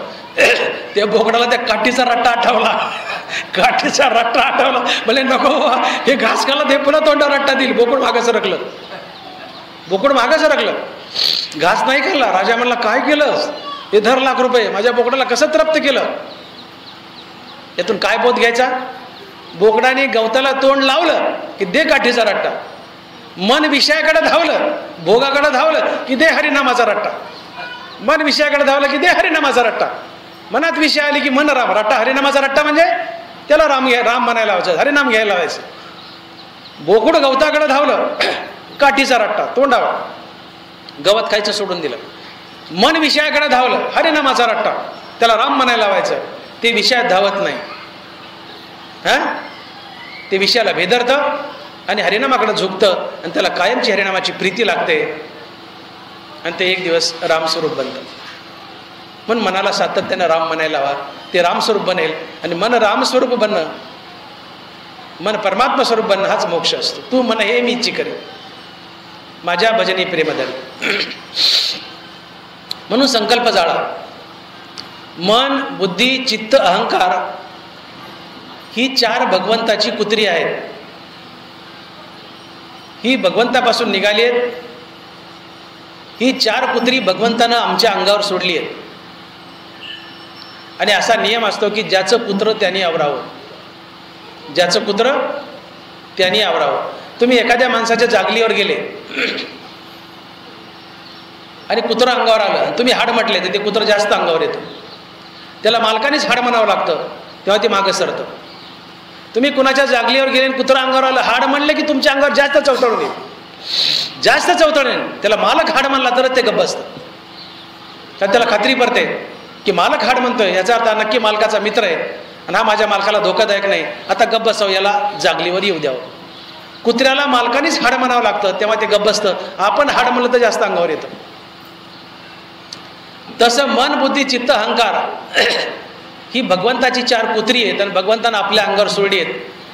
त्या बोकडाला त्या काठीचा रट्टा आठवला. काठीचा रट्टा आठवला. म्हणजे नको, हे घास खाला, ते पुन्हा तोंडावर रट्टा देईल. बोकड मागं सरकलं. बोकड मागं सरकलं. घास नाही खाल्ला. राजा म्हणला, काय केलंस? हे धर ₹1,00,000. माझ्या बोकडाला कसं तृप्त केलं? यातून काय बोध घ्यायचा? बोकडाने गवताला तोंड लावलं की दे काठीचा रट्टा. मन विषयाकडे धावलं, भोगाकडे धावलं की दे हरिनामाचा रट्टा. मन विषयाकडे धावलं की दे हरिनामाचा रट्टा. मनात विषय आली की मन राम. रट्टा हरिनामाचा रट्टा म्हणजे त्याला राम म्हणायला लावायचं, हरिनाम घ्यायला लावायचं. बोकुड गवताकडे धावलं, काठीचा रट्टा तोंडावर. गवत खायचं सोडून दिलं. मन विषयाकडे धावलं, हरिनामाचा रट्टा, त्याला राम म्हणायला लावायचं. ते विषयात धावत नाही. ते विषयाला भेदरतं आणि हरिनामाकडे झुकतं आणि त्याला कायमची हरिनामाची प्रीती लागते आणि ते एक दिवस रामस्वरूप बनतं. म्हणून मनाला सातत्यानं राम म्हणायला हवा. ते रामस्वरूप बनेल आणि मन रामस्वरूप बनणं, मन परमात्मा स्वरूप बनणं हाच मोक्ष असतो. तू मन हे मी इच्छी करे माझ्या भजनी प्रेमधरी. म्हणून संकल्प जाळा. मन, बुद्धी, चित्त, अहंकार ही 4 भगवंताची कुत्री आहेत. ही भगवंतापासून निघाली आहेत. ही 4 कुत्री भगवंतानं आमच्या अंगावर सोडली आहेत. आणि असा नियम असतो की ज्याचं कुत्र त्यांनी आवरावं. ज्याचं कुत्र त्यांनी आवरावं. तुम्ही एखाद्या माणसाच्या जागलीवर गेले आणि कुत्रं अंगावर आलं, तुम्ही हाड म्हटले तर ते कुत्रं जास्त अंगावर येतं. त्याला मालकानेच हाड म्हणावं लागतं, तेव्हा ते मागं सरतं. तुम्ही कुणाच्या जागलीवर गेले आणि कुत्रं अंगावर आलं, हाड म्हणलं की तुमच्या अंगावर जास्त चवतळून येईल, जास्त चवतळून येईल. त्याला मालक हाड म्हणला तरच ते गप्प असतं. कारण त्याला खात्री पडते की मालक हाड म्हणतोय, याचा अर्थ नक्की मालकाचा मित्र आहे आणि हा माझ्या मालकाला धोकादायक नाही, आता गप्प बसावं, याला जागलीवर येऊ द्यावं. कुत्र्याला मालकानेच हाड म्हणावं लागतं, तेव्हा ते गप्प बसतं. आपण हाड म्हणलं तर जास्त अंगावर येतं. तसं मन, बुद्धी, चित्त, अहंकार ही भगवंताची 4 कुत्री आहेत आणि भगवंतानं आपल्या अंगावर सोडली आहेत.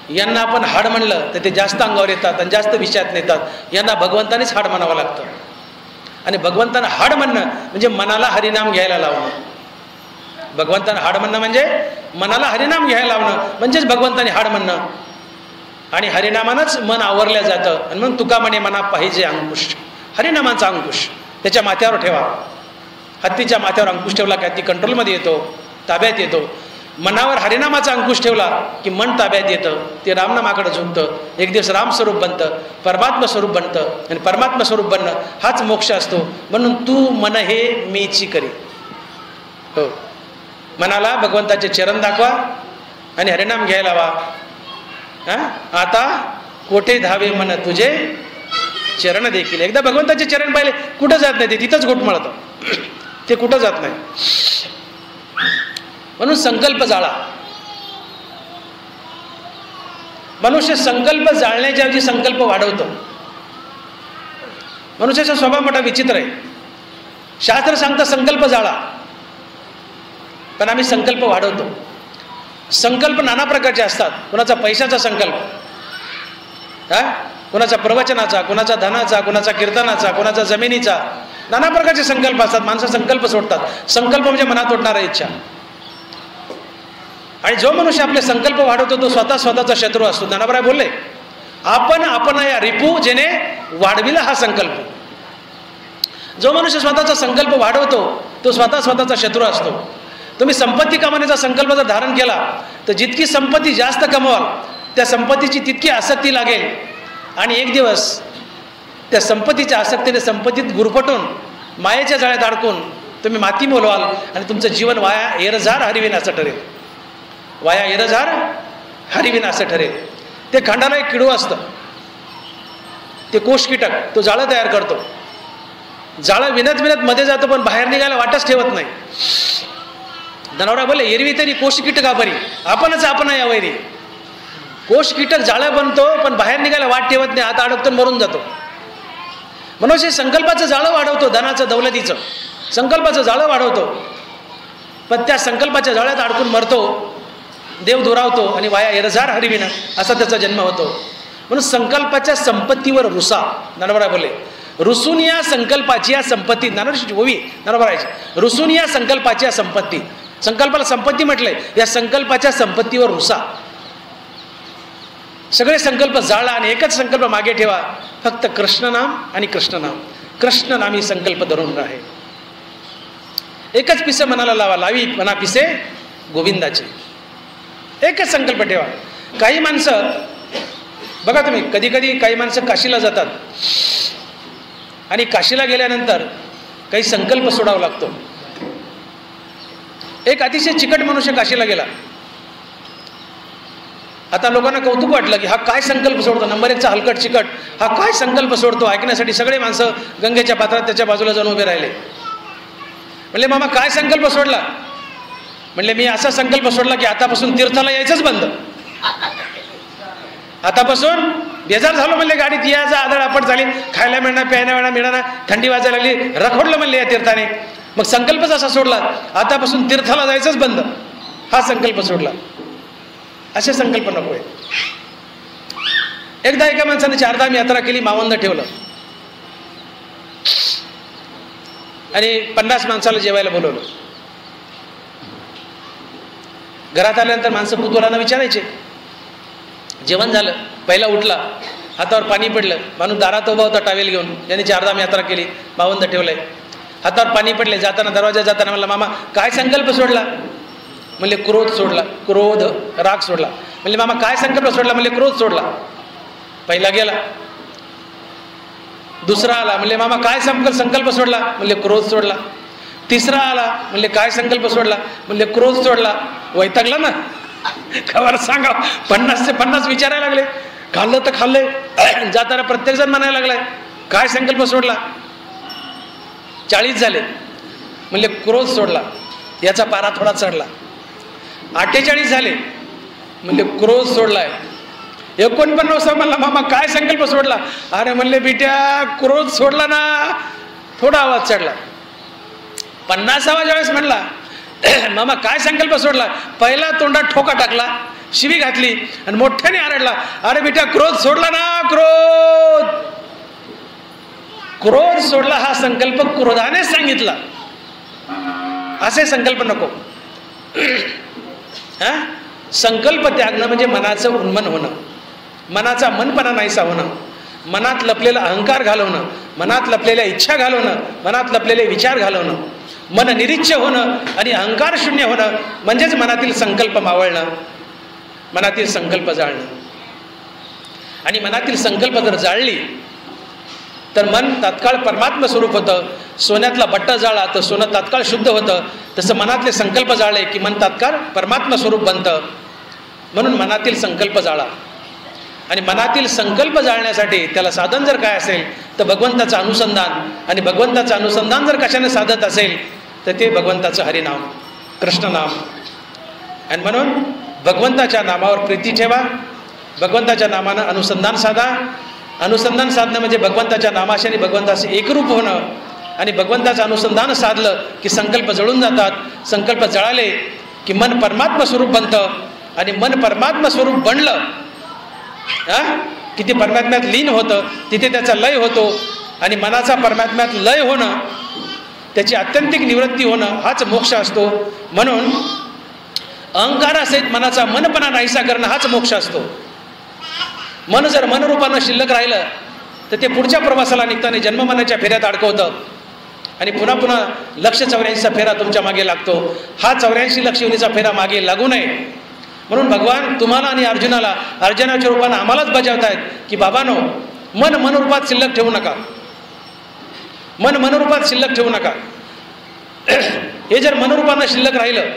यांना आपण हाड म्हणलं तर ते जास्त अंगावर येतात आणि जास्त विषयात नेतात. यांना भगवंतानेच हाड म्हणावं लागतं. आणि भगवंतानं हाड म्हणणं म्हणजे मनाला हरिनाम घ्यायला लावणं. भगवंतानं हाड म्हणणं म्हणजे मनाला हरिनाम घ्यायला लावणं, म्हणजेच भगवंताने हाड म्हणणं. आणि हरिनामानंच मन आवरलं जातं. आणि मग तुका म्हणे मना पाहिजे अंकुश, हरिनामांचा अंकुश त्याच्या माथ्यावर ठेवा. हत्तीच्या माथ्यावर अंकुश ठेवला की हत्ती कंट्रोलमध्ये येतो, ताब्यात येतो. मनावर हरिनामाचा अंकुश ठेवला की मन ताब्यात येतं, ते रामनामाकडे झुकतं. एक दिवस रामस्वरूप बनतं, परमात्मा स्वरूप बनतं. आणि परमात्मा स्वरूप बनणं हाच मोक्ष असतो. म्हणून तू मन हे मीची करी. हो, मनाला भगवंताचे चरण दाखवा आणि हरिनाम घ्यायला हवा. आता कोठे धावे मन तुझे चरण देखील. एकदा भगवंताचे चरण पाहिले, कुठं जात नाही ते, तिथंच घोटमळतं, ते कुठं जात नाही. म्हणून संकल्प जाळा. मनुष्य संकल्प जाळण्याच्या ऐवजी संकल्प वाढवतो. मनुष्याचा स्वभाव मोठा विचित्र आहे. शास्त्र सांगतं संकल्प जाळा, पण आम्ही संकल्प वाढवतो. संकल्प नाना प्रकारचे असतात. कुणाचा पैशाचा संकल्प, कुणाचा प्रवचनाचा, कुणाचा धनाचा, कुणाचा कीर्तनाचा, कुणाचा जमिनीचा, नाना प्रकारचे संकल्प असतात. माणसं संकल्प सोडतात. संकल्प म्हणजे मनात उठणारा इच्छा. आणि जो मनुष्य आपले संकल्प वाढवतो तो स्वतःचा शत्रू असतो. ज्ञानोबराय बोलले, आपण या रिपू जेने वाढविला हा संकल्प. जो मनुष्य स्वतःचा संकल्प वाढवतो तो स्वतःचा शत्रू असतो. तुम्ही संपत्ती कमावण्याचा संकल्प जर धारण केला तर जितकी संपत्ती जास्त कमवाल त्या संपत्तीची तितकी आसक्ती लागेल. आणि एक दिवस त्या संपत्तीच्या आसक्तीने संपत्तीत गुरफटून मायेच्या जाळ्यात अडकून तुम्ही माती मोलवाल आणि तुमचं जीवन वाया एरझार हरिविन असं ठरेल. वाया एरझार हरिविन असं ठरेल. ते खंडाला एक किडू असतं, ते कोष कीटक, तो जाळं तयार करतो. जाळं विनत विनत मध्ये जातो पण बाहेर निघायला वाटच ठेवत नाही. नवरा बोले एरवी तरी कोश कीटका बरी, आपणच आपण या वैरी. कोश कीटक जाळं बनतो पण बाहेर निघायला वाट ठेवत नाही, हात अडकतो मरून जातो. मनुष्य संकल्पाचं जाळं वाढवतो, धनाचं दौलतीचं संकल्पाचं जाळं वाढवतो, पण त्या संकल्पाच्या जाळ्यात अडकून मरतो, देव दुरावतो आणि वाया एरझार हरविना असा त्याचा जन्म होतो. म्हणून संकल्पाच्या संपत्तीवर रुसा. नरवरा बोले रुसून या संकल्पाची या संपत्ती, नानवराची ओवी नरवराची, रुसून या संकल्पाची या संपत्ती. संकल्पाला संपत्ती म्हटलंय, या संकल्पाच्या संपत्तीवर रुसा. सगळे संकल्प जाळा आणि एकच संकल्प मागे ठेवा, फक्त कृष्णनाम आणि कृष्णनाम. कृष्णनामी संकल्प धरून राहे. एकच पिसे मनाला लावा, लावी मना पिसे गोविंदाचे. एकच संकल्प ठेवा. काही माणसं बघा तुम्ही, कधी कधी काही माणसं काशीला जातात आणि काशीला गेल्यानंतर काही संकल्प सोडावा लागतो. एक अतिशय चिकट मनुष्य काशीला गेला. आता लोकांना कौतुक वाटलं की हा काय संकल्प सोडतो, नंबर 1चा हलकट चिकट, हा काय संकल्प सोडतो. ऐकण्यासाठी सगळे माणसं गंगेच्या पात्रात त्याच्या बाजूला जाऊन उभे राहिले. म्हणले मामा काय संकल्प सोडला? म्हणले मी असा संकल्प सोडला की आतापासून तीर्थाला यायचंच बंद. आतापासून बेजार झालो म्हणले, गाडीत यायचा आदळआपट झाली, खायला मिळणार प्यायला मिळणार, थंडी वाजायला लागली, रखडलं म्हणले या तीर्थाने. मग संकल्पच असा सोडला, आतापासून तीर्थाला जायचंच बंद, हा संकल्प सोडला. असे संकल्प नको आहे. एकदा एका माणसाने 4 धाम यात्रा केली, मावंद ठेवलं आणि 50 माणसाला जेवायला बोलवलं. घरात आल्यानंतर माणसं कुतूहलानं विचारायचे. जेवण झालं, पहिला उठला, हातावर पाणी पडलं, माणूस दारात उभा होता टावेल घेऊन, ज्याने 4 धाम यात्रा केली, मावंद ठेवलंय, हातावर पाणी पडले. जाताना दरवाजा जाताना म्हणला मामा काय संकल्प सोडला? म्हणले क्रोध सोडला. क्रोध राग सोडला. म्हणले मामा काय संकल्प सोडला? म्हणले क्रोध सोडला. पहिला गेला. दुसरा आला, म्हणले मामा काय संकल्प सोडला? म्हणले क्रोध सोडला. तिसरा आला, म्हणले काय संकल्प सोडला? म्हणले क्रोध सोडला. वैतागला ना, खबर सांगा. 50 ते 50 विचारायला लागले. खाल्लं तर खाल्लंय, जाताना प्रत्येक जण म्हणायला लागलाय काय संकल्प सोडला? 40 झाले. म्हणले क्रोध सोडला. याचा पारा थोडा चढला. 48 झाले. म्हणले क्रोध सोडलाय. 49 म्हणला मामा काय संकल्प सोडला? अरे म्हणले बिट्या क्रोध सोडला ना. थोडा आवाज चढला. 50वा ज्यावेळेस म्हणला मामा काय संकल्प सोडला? पहिला तोंडात ठोका टाकला, शिवी घातली आणि मोठ्याने आरडला, अरे बिट्या क्रोध सोडला ना. क्रोध क्रोध सोडला. हा संकल्प क्रोधाने सांगितला. असे संकल्प नको. संकल्प त्यागणं म्हणजे मनाचं उन्मन होणं, मनाचा मनपणा नाहीसा होणं, मनात लपलेला अहंकार घालवणं, मनात लपलेल्या इच्छा घालवणं, मनात लपलेले विचार घालवणं, मन निरीच्छ होणं आणि अहंकार शून्य होणं म्हणजेच मनातील संकल्प मावळणं, मनातील संकल्प जाळणं. आणि मनातील संकल्प जर जाळली तर मन तात्काळ परमात्मा स्वरूप होतं. सोन्यातला बट्टा जाळा तर सोनं तात्काळ शुद्ध होतं. तसं मनातले संकल्प जाळले की मन तात्काळ परमात्मा स्वरूप बनतं. म्हणून मनातील संकल्प जाळा. आणि मनातील संकल्प जाळण्यासाठी त्याला साधन जर काय असेल तर भगवंताचं अनुसंधान. आणि भगवंताचं अनुसंधान जर कशाने साधत असेल तर ते भगवंताचं हरिनाम, कृष्णनाम. आणि म्हणून भगवंताच्या नामावर प्रीती ठेवा, भगवंताच्या नामानं अनुसंधान साधा. अनुसंधान साधणं म्हणजे भगवंताच्या नामाशी आणि भगवंताचे एकरूप होणं. आणि भगवंताचं अनुसंधान साधलं की संकल्प जळून जातात. संकल्प जळाले की मन परमात्मा स्वरूप बनतं. आणि मन परमात्मा स्वरूप बनलं किती परमात्म्यात लीन होतं, तिथे त्याचा लय होतो. आणि मनाचा परमात्म्यात लय होणं, त्याची आत्यंतिक निवृत्ती होणं हाच मोक्ष असतो. म्हणून अहंकारासहित मनाचा मनपणा नाहीसा करणं हाच मोक्ष असतो. मन जर मनरूपानं शिल्लक राहिलं तर ते पुढच्या प्रवासाला निघताना जन्ममनाच्या फेऱ्यात अडकवतं. आणि पुन्हा पुन्हा 184चा फेरा तुमच्या मागे लागतो. हा 84 लक्ष योनीचा फेरा मागे लागू नये म्हणून भगवान तुम्हाला आणि अर्जुनाच्या रूपानं आम्हालाच बजावतायत की बाबानो, मन मनरूपात शिल्लक ठेवू नका. मन मनरूपात शिल्लक ठेवू नका. हे जर मनरूपानं शिल्लक राहिलं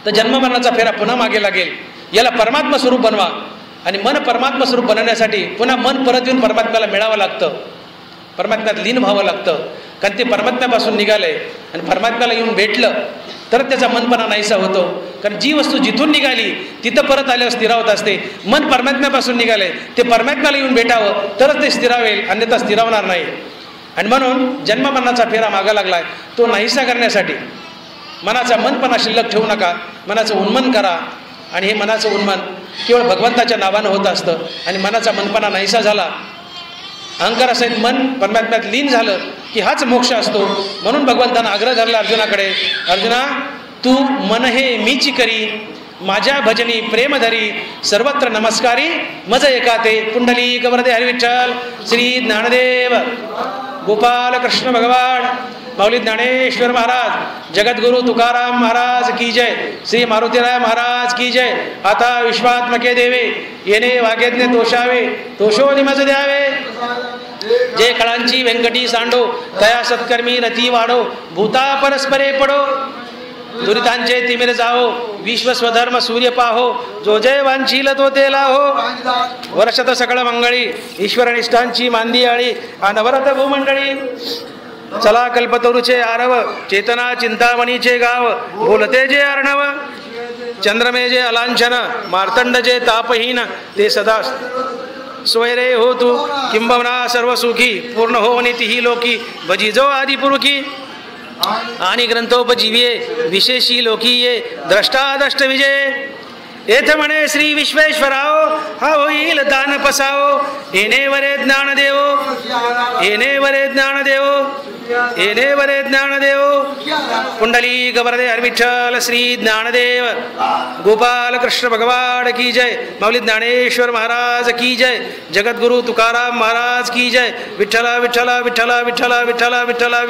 तर जन्ममरणाचा फेरा पुन्हा मागे लागेल. याला परमात्मा स्वरूप बनवा. आणि मन परमात्मा स्वरूप बनवण्यासाठी पुन्हा मन परत येऊन परमात्म्याला मिळावं लागतं. परमात्म्यात लीन व्हावं लागतं. कारण ते परमात्म्यापासून निघालंय आणि परमात्म्याला येऊन भेटलं तर त्याचा मनपणा नाहीसा होतो. कारण जी वस्तू जिथून निघाली तिथं परत आल्यावर स्थिरावत असते. मन परमात्म्यापासून निघाले ते परमात्म्याला येऊन भेटावं तरच ते स्थिरावेल, अन्यथा स्थिरावणार नाही. आणि म्हणून जन्ममरणाचा फेरा मागा लागलाय. तो नाहीसा करण्यासाठी मनाचा मनपणा शिल्लक ठेवू नका, मनाचं उन्मन करा. आणि हे मनाचं उन्मन केवळ भगवंताच्या नावानं होत असतं. आणि मनाचा मनपणा नाहीसा झाला, अहंकारासहित मन परमात्म्यात लीन झालं की हाच मोक्ष असतो. म्हणून भगवंतानं आग्रह धरला अर्जुनाकडे, अर्जुना तू मन हे मीची करी, माझ्या भजनी प्रेम धरी, सर्वत्र नमस्कारी मज एका ते. पुंडलिक वरदे हरी विठ्ठल. श्री ज्ञानदेव गोपाल कृष्ण भगवान, माऊली ज्ञानेश्वर महाराज, जगद्गुरु तुकाराम महाराज की जय. श्री मारुतीराय महाराज की जय. आता विश्वात्मके देवे येणे वागेज्ञ तोषावे, तोषो निमज द्यावे. जे कळांची व्यंकटी सांडो, तया सत्कर्मी रती वाढो, भूता परस्परे पडो, दुरितांचे तिमिर जाओ, विश्व स्वधर्म सूर्य पाहो, जो जय वांछील तो ते लाहो. वर्षत सकळ मंगळी, ईश्वर निष्ठांची मांदी आळी, अनवरत भूमंडळी. चला कल्पतरुचे आरव, चेतना चिंतामणीचे गाव, बोलते जे अर्णव. चंद्रमे जे अलांछन, मार्तंड जे तापहीन, ते सदा स्वैरे हो तू. किंबवना सर्व सुखी, पूर्ण हो नितीही लोकी, भजी जो आदि पुरुखी. आणि ग्रंथोपजीवे विशेषी लोकी ये, द्रष्टादष्ट विजय. येथ म्हणे श्री विश्वेश्वराओ, हा होईल दान पसाओ. येणे वरे ज्ञान देवो, येणे वरे ज्ञान देवो, येणे वरे ज्ञान देवो. पुंडलिक वरदे हरी विठ्ठल. श्री ज्ञानदेव गोपाल कृष्ण भगवान की जय. माऊली ज्ञानेश्वर महाराज की जय. जगद्गुरु तुकाराम महाराज की जय. विठ्ठला विठ्ठला विठ्ठला विठ्ठला विठ्ठला विठ्ठला.